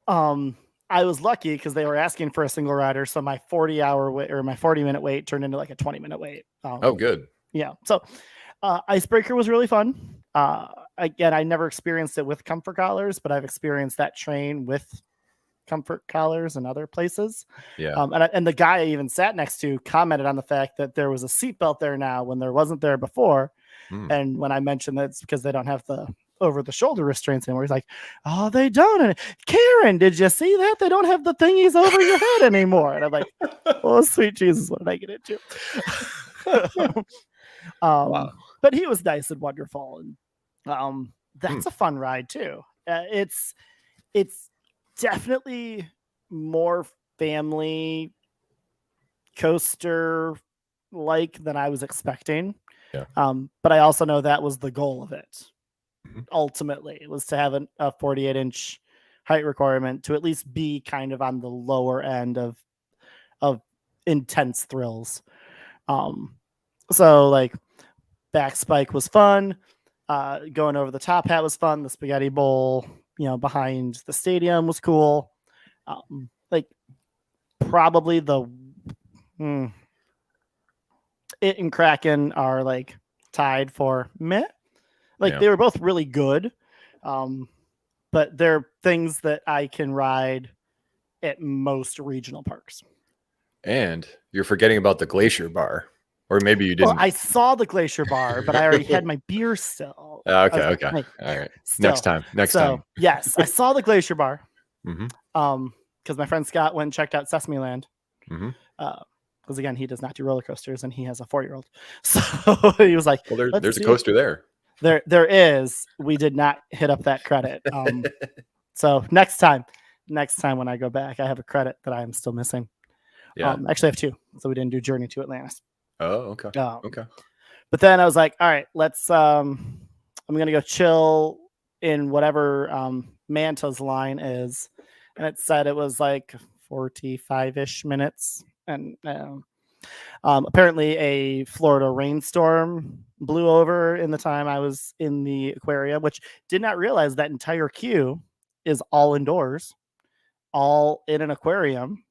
I was lucky because they were asking for a single rider, so my 40-hour wait or my 40-minute wait turned into like a 20-minute wait. Oh, good. Yeah. So, Icebreaker was really fun. Again, I never experienced it with comfort collars, but I've experienced that train with comfort collars and other places. Yeah. And the guy I even sat next to commented on the fact that there was a seatbelt there now when there wasn't there before. And when I mentioned that it's because they don't have the over the shoulder restraints anymore, he's like, "Oh, they don't." And Karen, did you see that? They don't have the thingies over your head anymore. And I'm like, "Oh, sweet Jesus, what did I get into?" Wow. But he was nice and wonderful, and that's a fun ride too. It's definitely more family coaster like than I was expecting. Yeah. But I also know that was the goal of it. Ultimately, it was to have a 48-inch height requirement to at least be kind of on the lower end of intense thrills. So like back spike was fun. Going over the top hat was fun. The spaghetti bowl, behind the stadium was cool. Like probably it and Kraken are like tied for meh. Like they were both really good. But they're things that I can ride at most regional parks. And you're forgetting about the Glacier Bar. Or maybe you didn't. Well, I saw the Glacier Bar, but I already had my beer still. Okay. All right. Still. Next time. Yes, I saw the Glacier Bar. Because my friend Scott went and checked out Sesame Land. Because again, he does not do roller coasters, and he has a 4-year-old. So he was like, "Well, there's a coaster there." There is. We did not hit up that credit. So next time when I go back, I have a credit that I am still missing. Yeah. Actually, I have 2. So we didn't do Journey to Atlantis. Oh, okay. Okay. But then I was like, all right, let's. I'm gonna go chill in whatever Manta's line is, and it said it was like 45-ish minutes, and apparently a Florida rainstorm blew over in the time I was in the aquarium, which did not realize that entire queue is all indoors, all in an aquarium.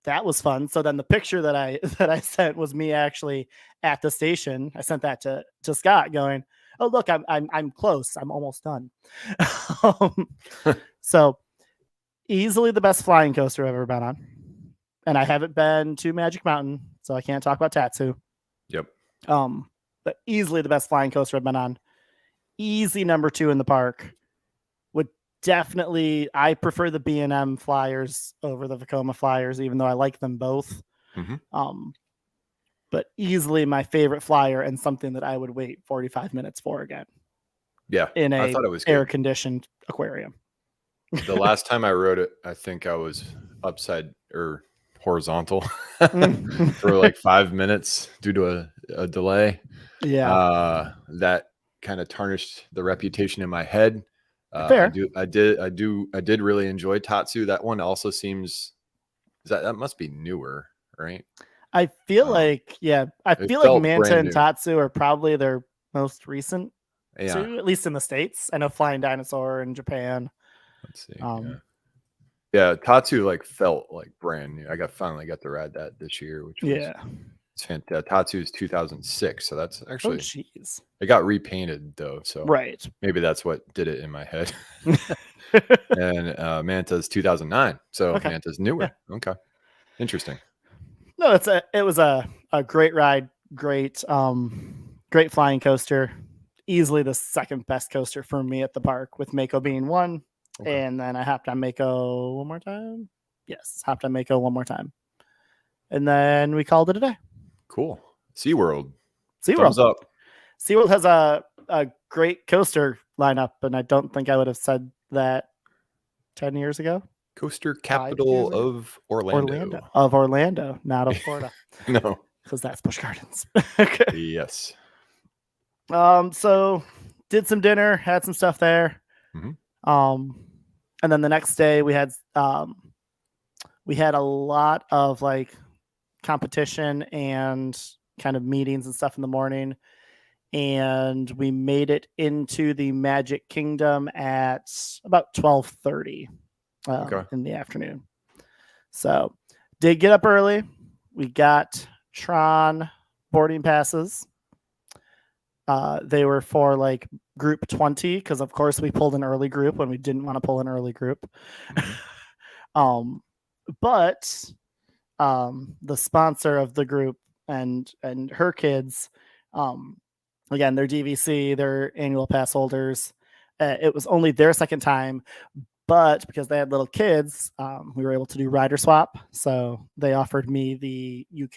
That was fun. So then the picture that I sent was me actually at the station. I sent that to Scott going, "Oh, look, I'm close. I'm almost done." So easily the best flying coaster I've ever been on. And I haven't been to Magic Mountain, so I can't talk about Tatsu. Yep. But easily the best flying coaster I've been on. Easy number 2 in the park. Definitely, I prefer the B&M Flyers over the Vekoma Flyers, even though I like them both. But easily my favorite flyer and something that I would wait 45 minutes for again. Yeah, in I thought it was air-conditioned aquarium. The last time I rode it, I think I was upside or horizontal for like 5 minutes due to a delay. Yeah, That kind of tarnished the reputation in my head. fair. I did really enjoy Tatsu. That one also seems that must be newer, right? I feel Um, like, yeah, I it feel like felt Manta brand and new. Tatsu are probably their most recent Yeah. two, at least in the States. I know Flying Dinosaur in Japan. Let's see. Yeah. Um, Yeah. Tatsu like felt like brand new. Finally got to ride that this year, which was yeah. it's fantastic. Tatsu is 2006. So that's Oh, actually, jeez. it got repainted though. So Right. maybe that's what did it in my head. And Manta's 2009. So Okay. Manta's Yeah. newer. Okay. Interesting. No, it was a great ride, great flying coaster. Easily the second best coaster for me at the park, with Mako being one. Okay. And then I hopped on Mako one more time. Yes, hopped on Mako one more time. And then we called it a day. Cool. SeaWorld. SeaWorld. Thumbs up. SeaWorld has a great coaster lineup, and I don't think I would have said that 10 years ago. Coaster 5 years capital ago. of Orlando. Orlando, not of Florida, No. because that's Busch Gardens. Yes. So did some dinner, had some stuff there. Mhm. And then the next day we had a lot of like competition and kind of meetings and stuff in the morning. And we made it into the Magic Kingdom at about 12:30 Okay. in the afternoon. So did get up early. We got Tron boarding passes. They were for like group 20, because of course we pulled an early group when we didn't want to pull an early group. Mhm. But the sponsor of the group and her kids, again, they're DVC, they're annual pass holders. It was only their second time, but because they had little kids, we were able to do rider swap. So they offered me you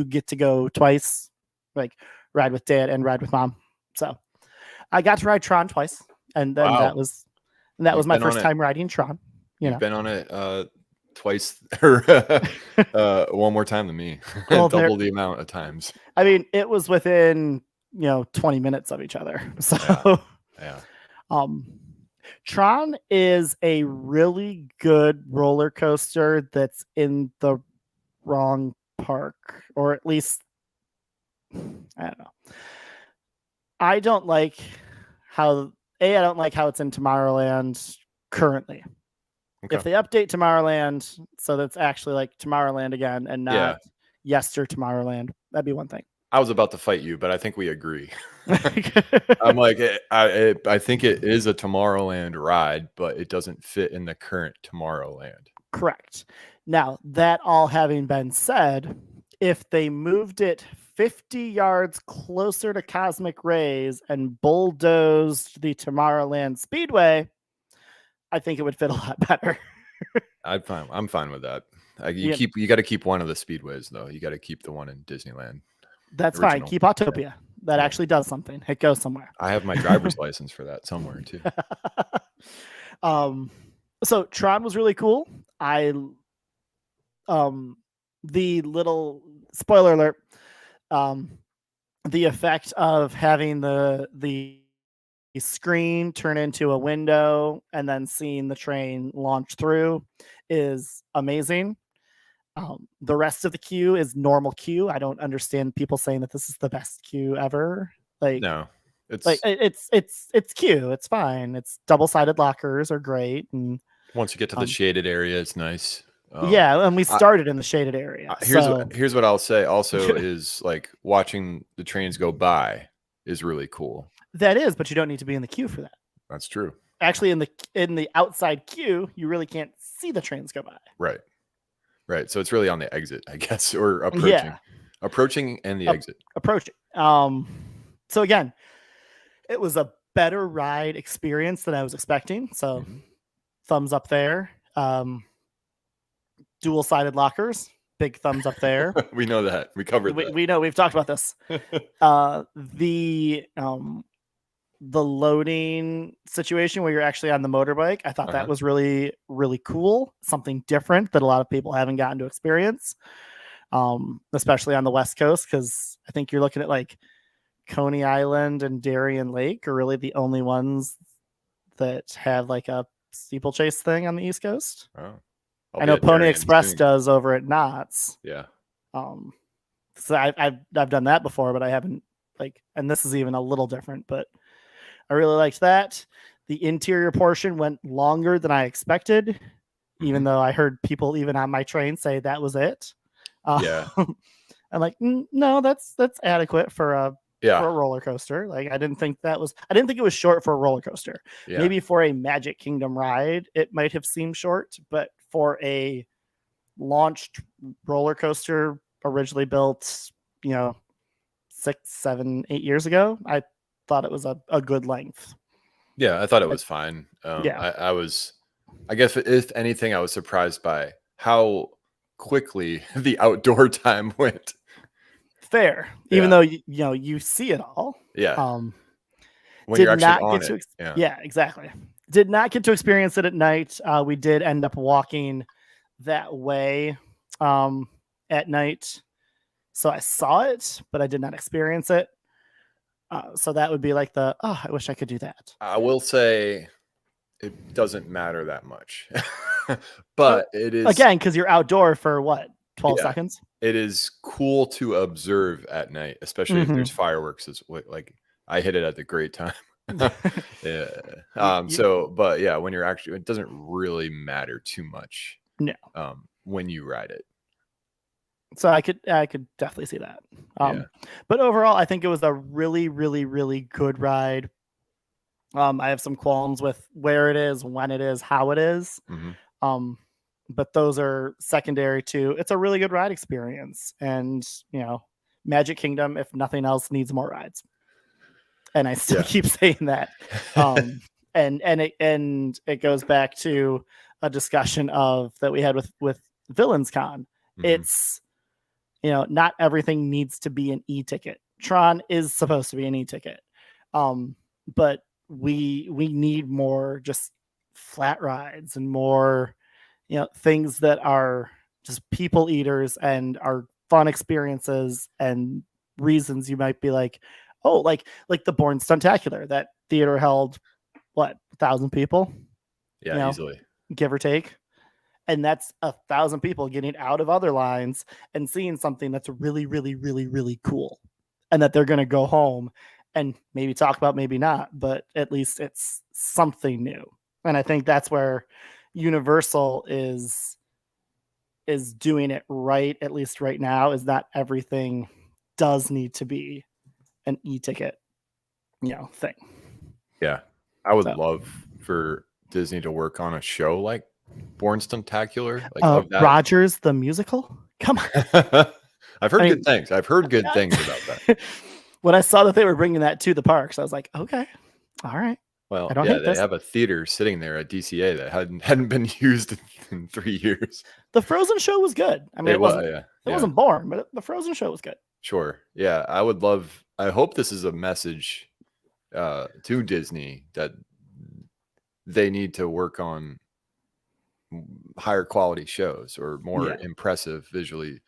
get to go twice, like ride with dad and ride with mom. So I got to ride Tron twice, and then Wow. that was You've my been on first it. time riding Tron. You've been on it twice or one more time than me. Well, Double the amount of times. I mean, it was within 20 minutes of each other. So Yeah. Tron is a really good roller coaster that's in the wrong park, or at least I don't know. I don't like how I don't like how it's in Tomorrowland currently. Okay. If they update Tomorrowland so that's actually like Tomorrowland again and not Yester Tomorrowland, that'd be one thing. I was about to fight you, but I think we agree. I'm like, I think it is a Tomorrowland ride, but it doesn't fit in the current Tomorrowland. Correct. Now, that all having been said, if they moved it 50 yards closer to Cosmic Rays and bulldozed the Tomorrowland Speedway, I think it would fit a lot better. I'm fine with that. Yeah. You got to keep one of the speedways though. You got to keep the one in Disneyland. That's Original. fine. Keep Autopia. That actually does something. It goes somewhere. I have my driver's license for that somewhere too. So Tron was really cool. The little spoiler alert, the effect of having the screen turn into a window and then seeing the train launch through is amazing. The rest of the queue is normal queue. I don't understand people saying that this is the best queue ever. Like, no, it's like it's queue. It's fine. It's double-sided lockers are great, and once you get to the shaded area, it's nice. Yeah, and we started in the shaded area. Here's what I'll say. Also, is like watching the trains go by is really cool. That is, but you don't need to be in the queue for that. That's true. Actually, in the outside queue, you really can't see the trains go by. Right. So it's really on the exit, I guess, or approaching. Yeah. Approaching and the exit. Approaching. So again, it was a better ride experience than I was expecting. So thumbs up there. Dual-sided lockers, big thumbs up there. We know that. We covered that. We know, we've talked about this. the loading situation where you're actually on the motorbike. I thought that was really, really cool. Something different that a lot of people haven't gotten to experience, especially on the West Coast, because I think you're looking at like Coney Island and Darien Lake are really the only ones that have like a steeplechase thing on the East Coast. Oh, I know Pony Express does over at Knott's. Yeah. So I've done that before, but I haven't and this is even a little different, but I really liked that. The interior portion went longer than I expected, even though I heard people even on my train say that was it. Yeah. I'm like, no, that's adequate for a roller coaster. Like I didn't think it was short for a roller coaster. Yeah. Maybe for a Magic Kingdom ride, it might have seemed short, but for a launched roller coaster originally built, 6, 7, 8 years ago, I thought it was a good length. Yeah, I thought it was fine. I guess if anything, I was surprised by how quickly the outdoor time went. Fair, even though you see it all. Yeah. When you're actually on it. Yeah, exactly. Did not get to experience it at night. We did end up walking that way at night. So I saw it, but I did not experience it. So that would be like I wish I could do that. I will say it doesn't matter that much. But it is... Again, because you're outdoor for what, 12 seconds? It is cool to observe at night, especially if there's fireworks. Like I hit it at the great time. Yeah. But yeah, when you're actually... It doesn't really matter too much. No. When you ride it. So I could definitely see that. But overall, I think it was a really, really, really good ride. I have some qualms with where it is, when it is, how it is. But those are secondary to it's a really good ride experience. And, Magic Kingdom, if nothing else, needs more rides. And I still keep saying that. And it goes back to a discussion that we had with Villains Con. It's not everything needs to be an e-ticket. Tron is supposed to be an e-ticket. But we need more just flat rides and more, things that are just people eaters and are fun experiences and reasons you might be like, oh, like the Bourne Stuntacular. That theater held 1,000 people? Yeah, easily. Give or take. And that's 1,000 people getting out of other lines and seeing something that's really, really, really, really cool. And that they're going to go home and maybe talk about, maybe not, but at least it's something new. And I think that's where Universal is doing it right, at least right now, is that everything does need to be an e-ticket, thing. Yeah. I would love for Disney to work on a show like Bourne Stuntacular, of that. Rogers the musical? Come on. I've heard good things. I've heard good things about that. When I saw that they were bringing that to the parks, I was like, okay, all right. Well, they have a theater sitting there at DCA that hadn't been used in 3 years. The Frozen show was good. I mean, it wasn't boring, but the Frozen show was good. Sure. Yeah, I hope this is a message to Disney that they need to work on higher quality shows or more impressive visually.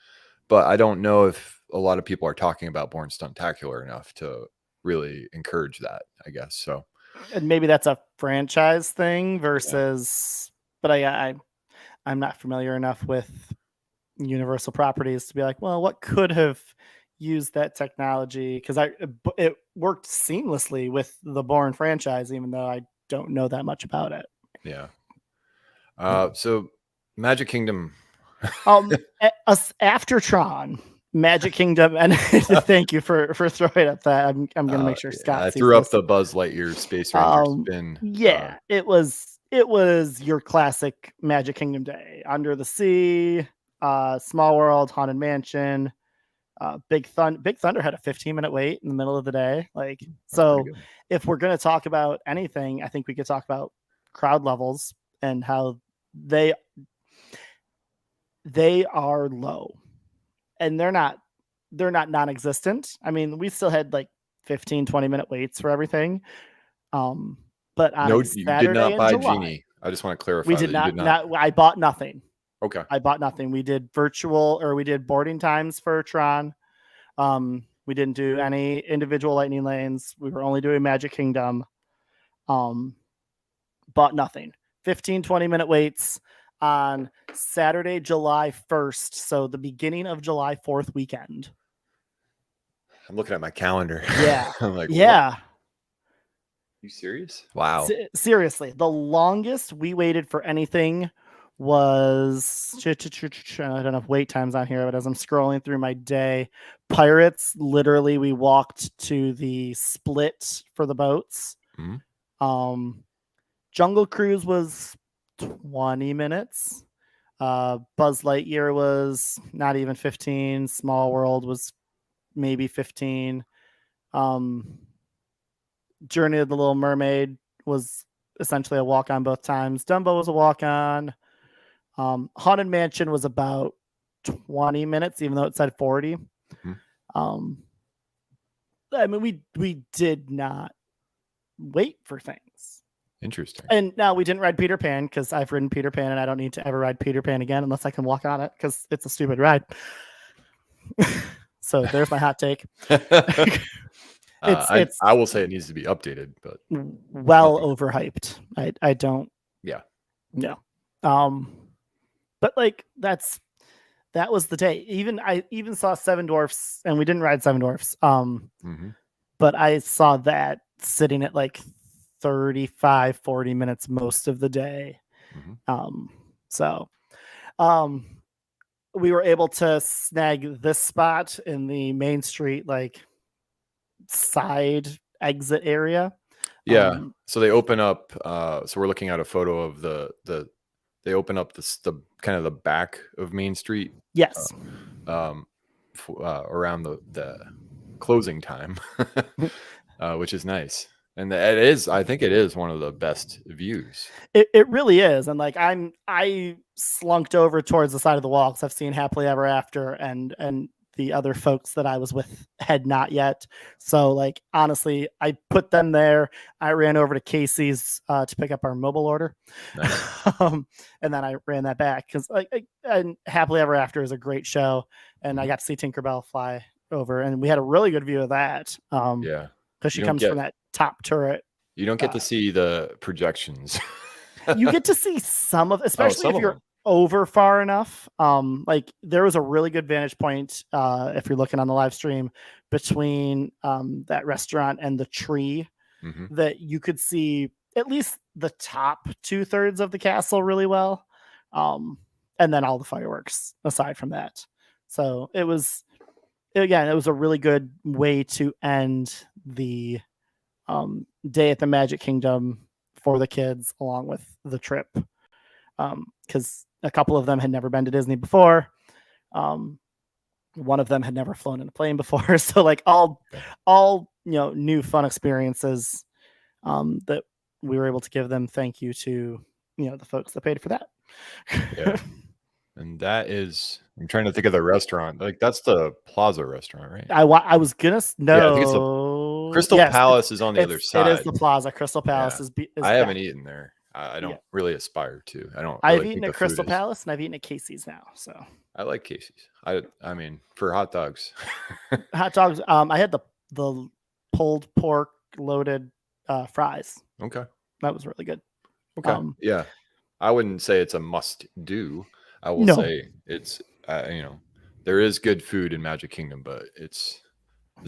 But I don't know if a lot of people are talking about Bourne Stuntacular enough to really encourage that, I guess. So, and maybe that's a franchise thing versus, but I'm not familiar enough with Universal properties to be like, well, what could have used that technology? Because it worked seamlessly with the Bourne franchise, even though I don't know that much about it. Yeah. So Magic Kingdom. After Tron, Magic Kingdom, and thank you for throwing up that. I'm going to make sure Scott. I threw up the Buzz Lightyear Space Ranger spin. Yeah, it was your classic Magic Kingdom day. Under the Sea, Small World, Haunted Mansion, Big Thunder had a 15-minute wait in the middle of the day. So if we're going to talk about anything, I think we could talk about crowd levels and how they are low, and they're not non-existent. I mean, we still had 15-20 minute waits for everything, But No, on you did Saturday not in buy July, Genie. I just want to we clarify did that you did not. not. I bought nothing. Okay. I bought nothing. We did we did boarding times for Tron. We didn't do any individual lightning lanes. We were only doing Magic Kingdom. Bought nothing. 15, 20-minute waits on Saturday, July 1st. So the beginning of July 4th weekend. I'm looking at my calendar. Yeah. I'm like, yeah. What? You serious? Wow. Seriously, the longest we waited for anything was I don't have wait times on here, but as I'm scrolling through my day, Pirates, literally we walked to the split for the boats. Mhm. Jungle Cruise was 20 minutes. Buzz Lightyear was not even 15. Small World was maybe 15. Journey of the Little Mermaid was essentially a walk on both times. Dumbo was a walk on. Haunted Mansion was about 20 minutes, even though it said 40. Mhm. I mean, we did not wait for things. Interesting. And now we didn't ride Peter Pan because I've ridden Peter Pan and I don't need to ever ride Peter Pan again unless I can walk on it because it's a stupid ride. So there's my hot take. I will say it needs to be updated, but well overhyped. I don't. Yeah. No. But like that was the day. I even saw Seven Dwarfs, and we didn't ride Seven Dwarfs. But I saw that sitting at like 35, 40 minutes most of the day. So we were able to snag this spot in the Main Street, like side exit area. Yeah. So they open up. So we're looking at a photo of they open up the kind of the back of Main Street. Yes. Around the closing time, which is nice. And I think it is one of the best views. It really is. And like I slunked over towards the side of the wall because I've seen Happily Ever After and the other folks that I was with had not yet. So like honestly, I put them there. I ran over to Casey's to pick up our mobile order. Nice. And then I ran that back because and Happily Ever After is a great show. And I got to see Tinkerbell fly over and we had a really good view of that. Yeah. Because she comes from that top turret. You don't get to see the projections. You get to see some of, especially if you're over far enough. Like there was a really good vantage point if you're looking on the live stream between that restaurant and the tree that you could see at least the top 2/3 of the castle really well. And then all the fireworks aside from that. So it was a really good way to end the day at the Magic Kingdom for the kids along with the trip. Because a couple of them had never been to Disney before. One of them had never flown in a plane before. So like all new fun experiences that we were able to give them. Thank you to the folks that paid for that. Yeah. And that is, I'm trying to think of the restaurant. Like that's the Plaza restaurant, right? I was gonna know. Yeah, I think it's the Crystal Palace is on the other side. It is the Plaza. Crystal Palace is I haven't eaten there. I don't really aspire to. I've eaten at Crystal Palace and I've eaten at Casey's now. So I like Casey's. I mean, for hot dogs. Hot dogs. I had the pulled pork loaded fries. Okay. That was really good. Okay. Yeah. I wouldn't say it's a must do. I will say it's there is good food in Magic Kingdom, but it's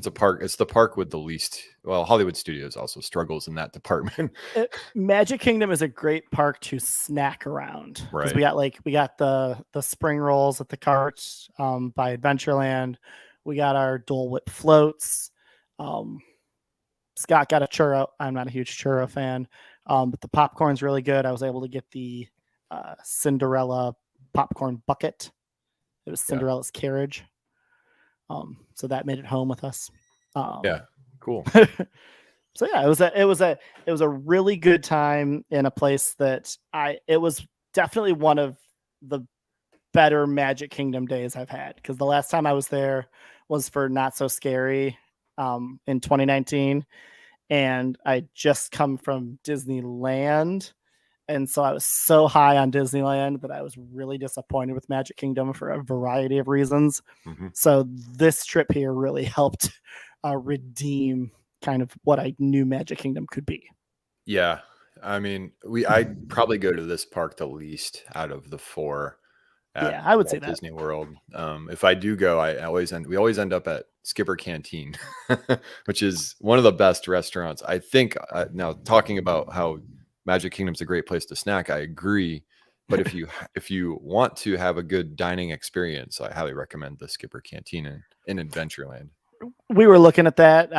a park. It's the park with the least. Well, Hollywood Studios also struggles in that department. Magic Kingdom is a great park to snack around because right. we got the spring rolls at the carts by Adventureland. We got our Dole Whip floats. Scott got a churro. I'm not a huge churro fan, but the popcorn's really good. I was able to get the Cinderella popcorn bucket. It was Cinderella's carriage. So that made it home with us. Yeah, cool. So yeah, it was a really good time in a place that it was definitely one of the better Magic Kingdom days I've had because the last time I was there was for Not So Scary in 2019, and I just come from Disneyland. And so I was so high on Disneyland that I was really disappointed with Magic Kingdom for a variety of reasons. Mhm. So this trip here really helped redeem kind of what I knew Magic Kingdom could be. Yeah. I mean, I'd probably go to this park the least out of the 4 at Yeah, I would say Walt that. Disney World. If I do go, we always end up at Skipper Canteen, which is one of the best restaurants. I think now talking about how Magic Kingdom's a great place to snack, I agree. But if you want to have a good dining experience, I highly recommend the Skipper Canteen in Adventureland. We were looking at that.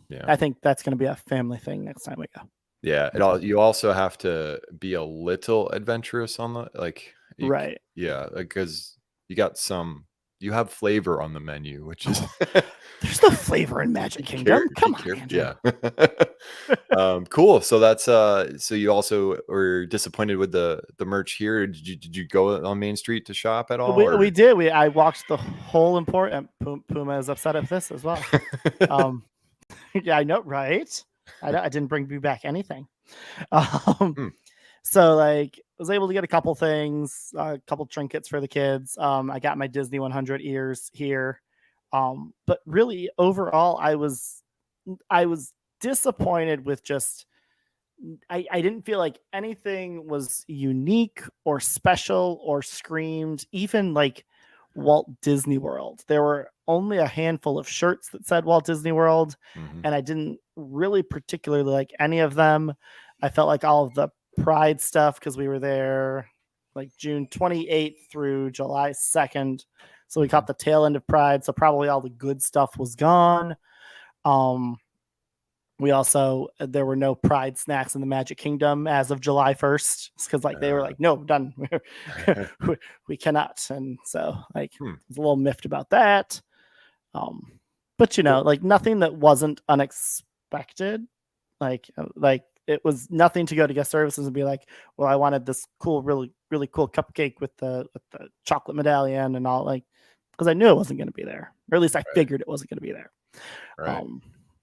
Yeah. I think that's going to be a family thing next time we go. Yeah, you also have to be a little adventurous on the Right. yeah, because you have flavor on the menu, which is There's no flavor in Magic Kingdom. Come on, Andrew. Yeah. Cool. So that's so you also were disappointed with the merch here. Did you go on Main Street to shop at all? We did. I watched the whole important. Puma is upset at this as well. Yeah, I know, right? I didn't bring you back anything. So like, I was able to get a couple things, a couple trinkets for the kids. I got my Disney 100 ears here. But really, overall, I was disappointed with just. I didn't feel like anything was unique or special or screamed, even like Walt Disney World. There were only a handful of shirts that said Walt Disney World, and I didn't really particularly like any of them. I felt like all of the Pride stuff, because we were there like June 28th through July 2nd. So we caught the tail end of Pride. So probably all the good stuff was gone. We also, there were no Pride snacks in the Magic Kingdom as of July 1st, because like they were like, no, done. We cannot. And so like I was a little miffed about that. But you know, like nothing that wasn't unexpected. Like it was nothing to go to guest services and be like, well, I wanted this cool, really, really cool cupcake with the chocolate medallion and all, like, because I knew it wasn't going to be there, or at least I figured it wasn't going to be there. Right.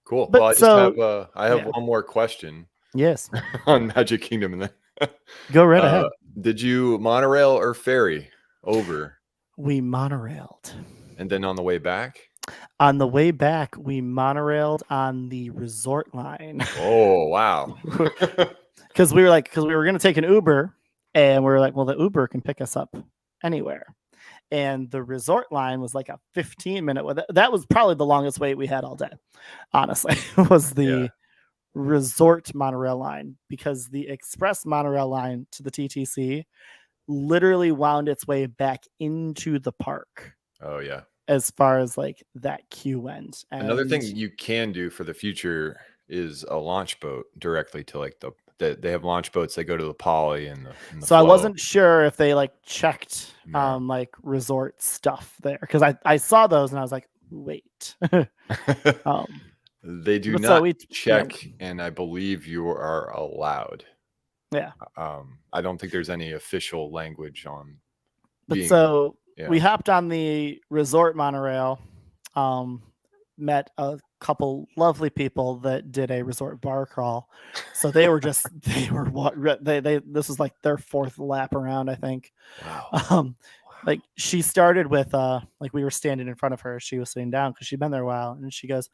Cool. But well, I have one more question. Yes. On Magic Kingdom, and then go right ahead. Did you monorail or ferry over? We monorailed. And then on the way back? On the way back, we monorailed on the resort line. Oh, wow. Because we were going to take an Uber, and we were like, well, the Uber can pick us up anywhere. And the resort line was like a 15-minute. That was probably the longest wait we had all day, honestly, was the resort monorail line, because the express monorail line to the TTC literally wound its way back into the park. Oh, yeah. As far as like that queue went. And another thing you can do for the future is a launch boat directly to like they have launch boats that go to the Poly and the so flow. I wasn't sure if they like checked like resort stuff there, because I saw those and I was like, wait. They do not check, and I believe you are allowed. Yeah. I don't think there's any official language on. But we hopped on the resort monorail, met a couple lovely people that did a resort bar crawl. So they were this was like their 4th lap around, I think. Wow. Like she started with like we were standing in front of her, she was sitting down because she'd been there a while, and she goes,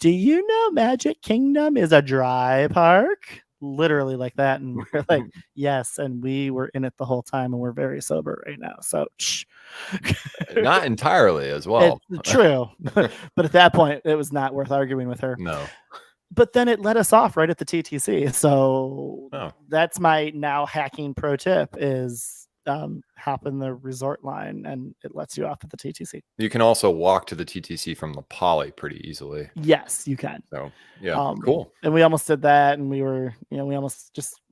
do you know Magic Kingdom is a dry park? Literally like that. And we're like, yes. And we were in it the whole time, and we're very sober right now. So not entirely as well. True. But at that point, it was not worth arguing with her. No. But then it let us off right at the TTC. So that's my now hacking pro tip is hop in the resort line, and it lets you off at the TTC. You can also walk to the TTC from the Poly pretty easily. Yes, you can. So yeah, cool. And we almost did that, and we almost just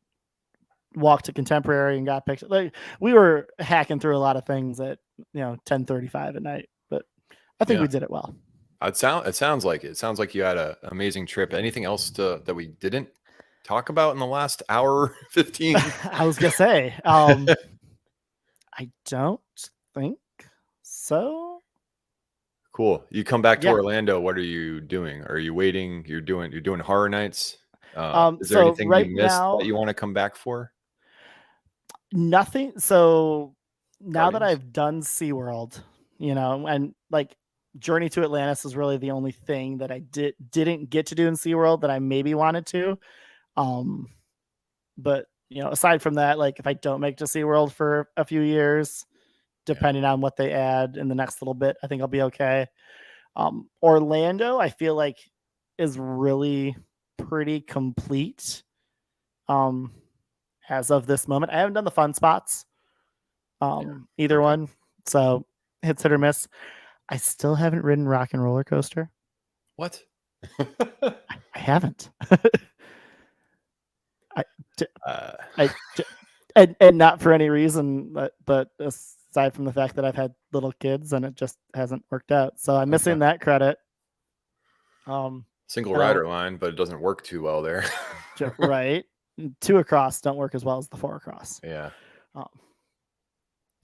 walked to Contemporary and got pictures. Like we were hacking through a lot of things at 10:35 at night, but I think we did it well. It sounds like you had an amazing trip. Anything else that we didn't talk about in the last hour 15? I was gonna say. I don't think so. Cool. You come back to Yeah. Orlando, what are you doing? Are you waiting? You're doing horror nights? Is there So anything you right missed that now, you wanna come back for? nothing. So now that Guardians? I've done SeaWorld, and like Journey to Atlantis is really the only thing that I didn't get to do in SeaWorld that I maybe wanted to. Um, but aside from that, like if I don't make it to SeaWorld for a few years, Yeah, depending on what they add in the next little bit, I think I'll be okay. Orlando, I feel like is really pretty complete. Um, as of this moment, I haven't done the fun spots. yeah. Either Okay. one. So hits hit or miss. I still haven't ridden Rock and Roller Coaster. What? I haven't. I, d- Uh, I, d- and not for any reason, but aside from the fact that I've had little kids and it just hasn't worked out. So I'm okay. missing that credit. Um, Single and I'll rider line, but it doesn't work too well there. right. Two across don't work as well as the four across. Yeah. Um,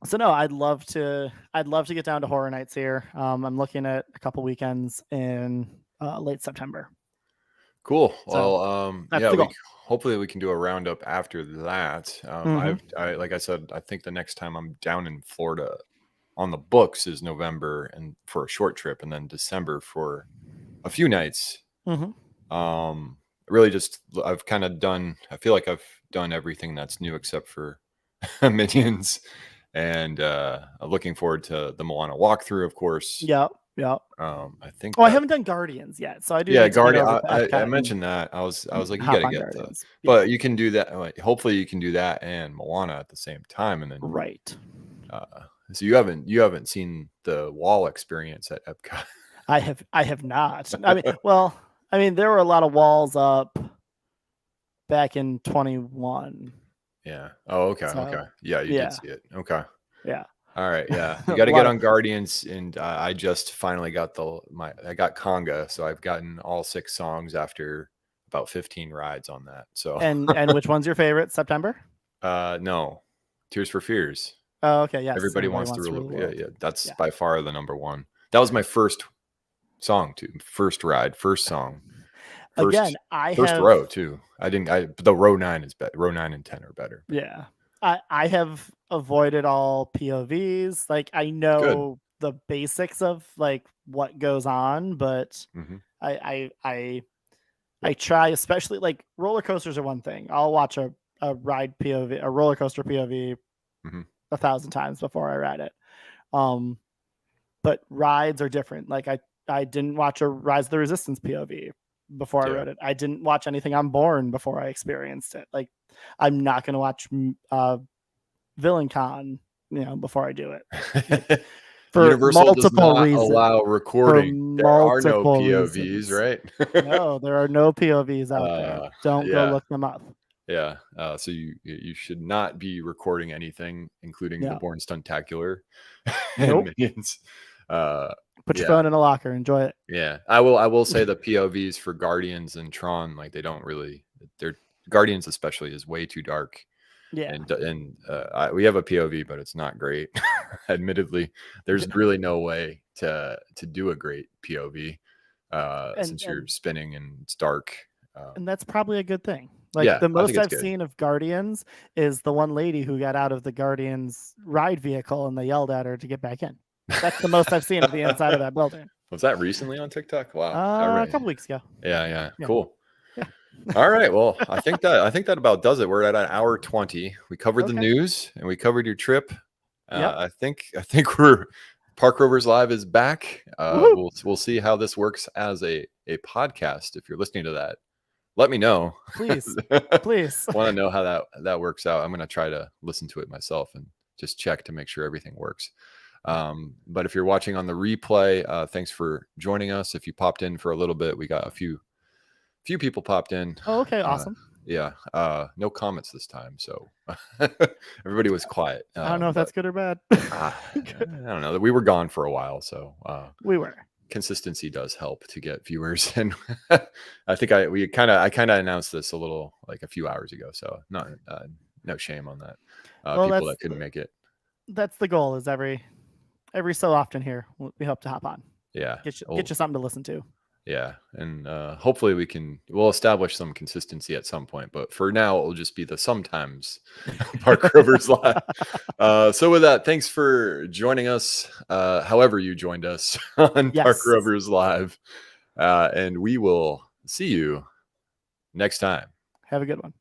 so no, I'd love to get down to Horror Nights here. I'm looking at a couple weekends in late September. Cool. So Well, that's yeah, the goal. hopefully we can do a roundup after that. Hmm. I like I said, I think the next time I'm down in Florida on the books is November and for a short trip, and then December for a few nights. Hmm. Really just I've kind of done. I feel like I've done everything that's new except for Minions, and I'm looking forward to the Moana walkthrough, of course. Yep. Yep. I think Oh, I that haven't done Guardians yet, so I do yeah, need to get Guardian. over to I Epcot and mentioned that. I was like, you got hop to on get the, Guardians. Yeah. but you can do that. Like, hopefully, you can do that and Moana at the same time, and then Right. uh, so you haven't seen the wall experience at Epcot. I have not. I mean, there were a lot of walls up back in 21. Yeah. Oh, okay. Okay. So Yeah, you did yeah, see it. Okay. yeah. All right. Yeah, you A got to get lot of on Guardians, and I just finally got I got Conga, so I've gotten all 6 songs after about 15 rides on that. So, and which one's your favorite? September? no, Tears for Fears. Oh, okay, yes. Everybody Everybody wants to wants to rule. rule the Yeah, world. yeah. That's Yeah. by far the number one. That was my first song too. First ride, first song, Again, first I first have row too. I didn't. The row 9 is better. Row 9 and 10 are better. But yeah. I have avoided all POVs. Like I good. know the basics of like what goes on, but Hmm. I try, especially like roller coasters are one thing. I'll watch a ride POV, a roller coaster POV Hmm. 1,000 times before I ride it. Um, but rides are different. Like I didn't watch a Rise of the Resistance POV before I Yeah. rode it. I didn't watch anything on Born before I experienced it. Like I'm not going to watch Villain Con, before I do it. Like for Universal does multiple not reasons. allow For recording. There are no multiple POVs, reasons. right? No, there are no POVs out there. uh, Don't go yeah. look them up. Yeah. So you should not be recording anything, including the No. Born Stuntacular and Nope. Minions. Uh, Put your yeah. phone in a locker. Enjoy it. Yeah, I will say the POVs for Guardians and Tron, like they don't really. They're Guardians especially is way too dark, Yeah. and we have a POV, but it's not great. Admittedly, there's really no way to do a great POV And since you're and spinning and it's dark. and that's probably a good thing. Like Yeah, the I think most it's I've good. seen of Guardians is the one lady who got out of the Guardians ride vehicle and they yelled at her to get back in. That's the most I've seen of the inside of that building. Was that recently on TikTok? Wow. A couple weeks ago. Yeah, yeah, Yeah. cool. Yeah. All right. Well, I think that about does it. We're at an hour 20. We covered the Okay. news and we covered your trip. Yep. I think we're Park Rovers Live is back. Woohoo! We'll see how this works as a podcast. If you're listening to that, let me know. Please. Please. Want to know how that works out. I'm gonna try to listen to it myself and just check to make sure everything works. But if you're watching on the replay, thanks for joining us. If you popped in for a little bit, we got a few people popped in. Oh, okay, Uh, awesome. yeah, no comments this time, so everybody was quiet. I don't know if But, that's good or bad. I don't know. We were gone for a while, so We were. consistency does help to get viewers. And I think I kind of announced this a little like a few hours ago, so not no shame on that. Well, People that couldn't make it. that's the goal. Is every so often here we hope to hop on. Yeah. Get you something to listen to. Yeah, and hopefully we'll establish some consistency at some point. But for now, it will just be the sometimes Park Rovers Live. So with that, thanks for joining us. However you joined us on Park Yes. Rovers Live, and we will see you next time. Have a good one.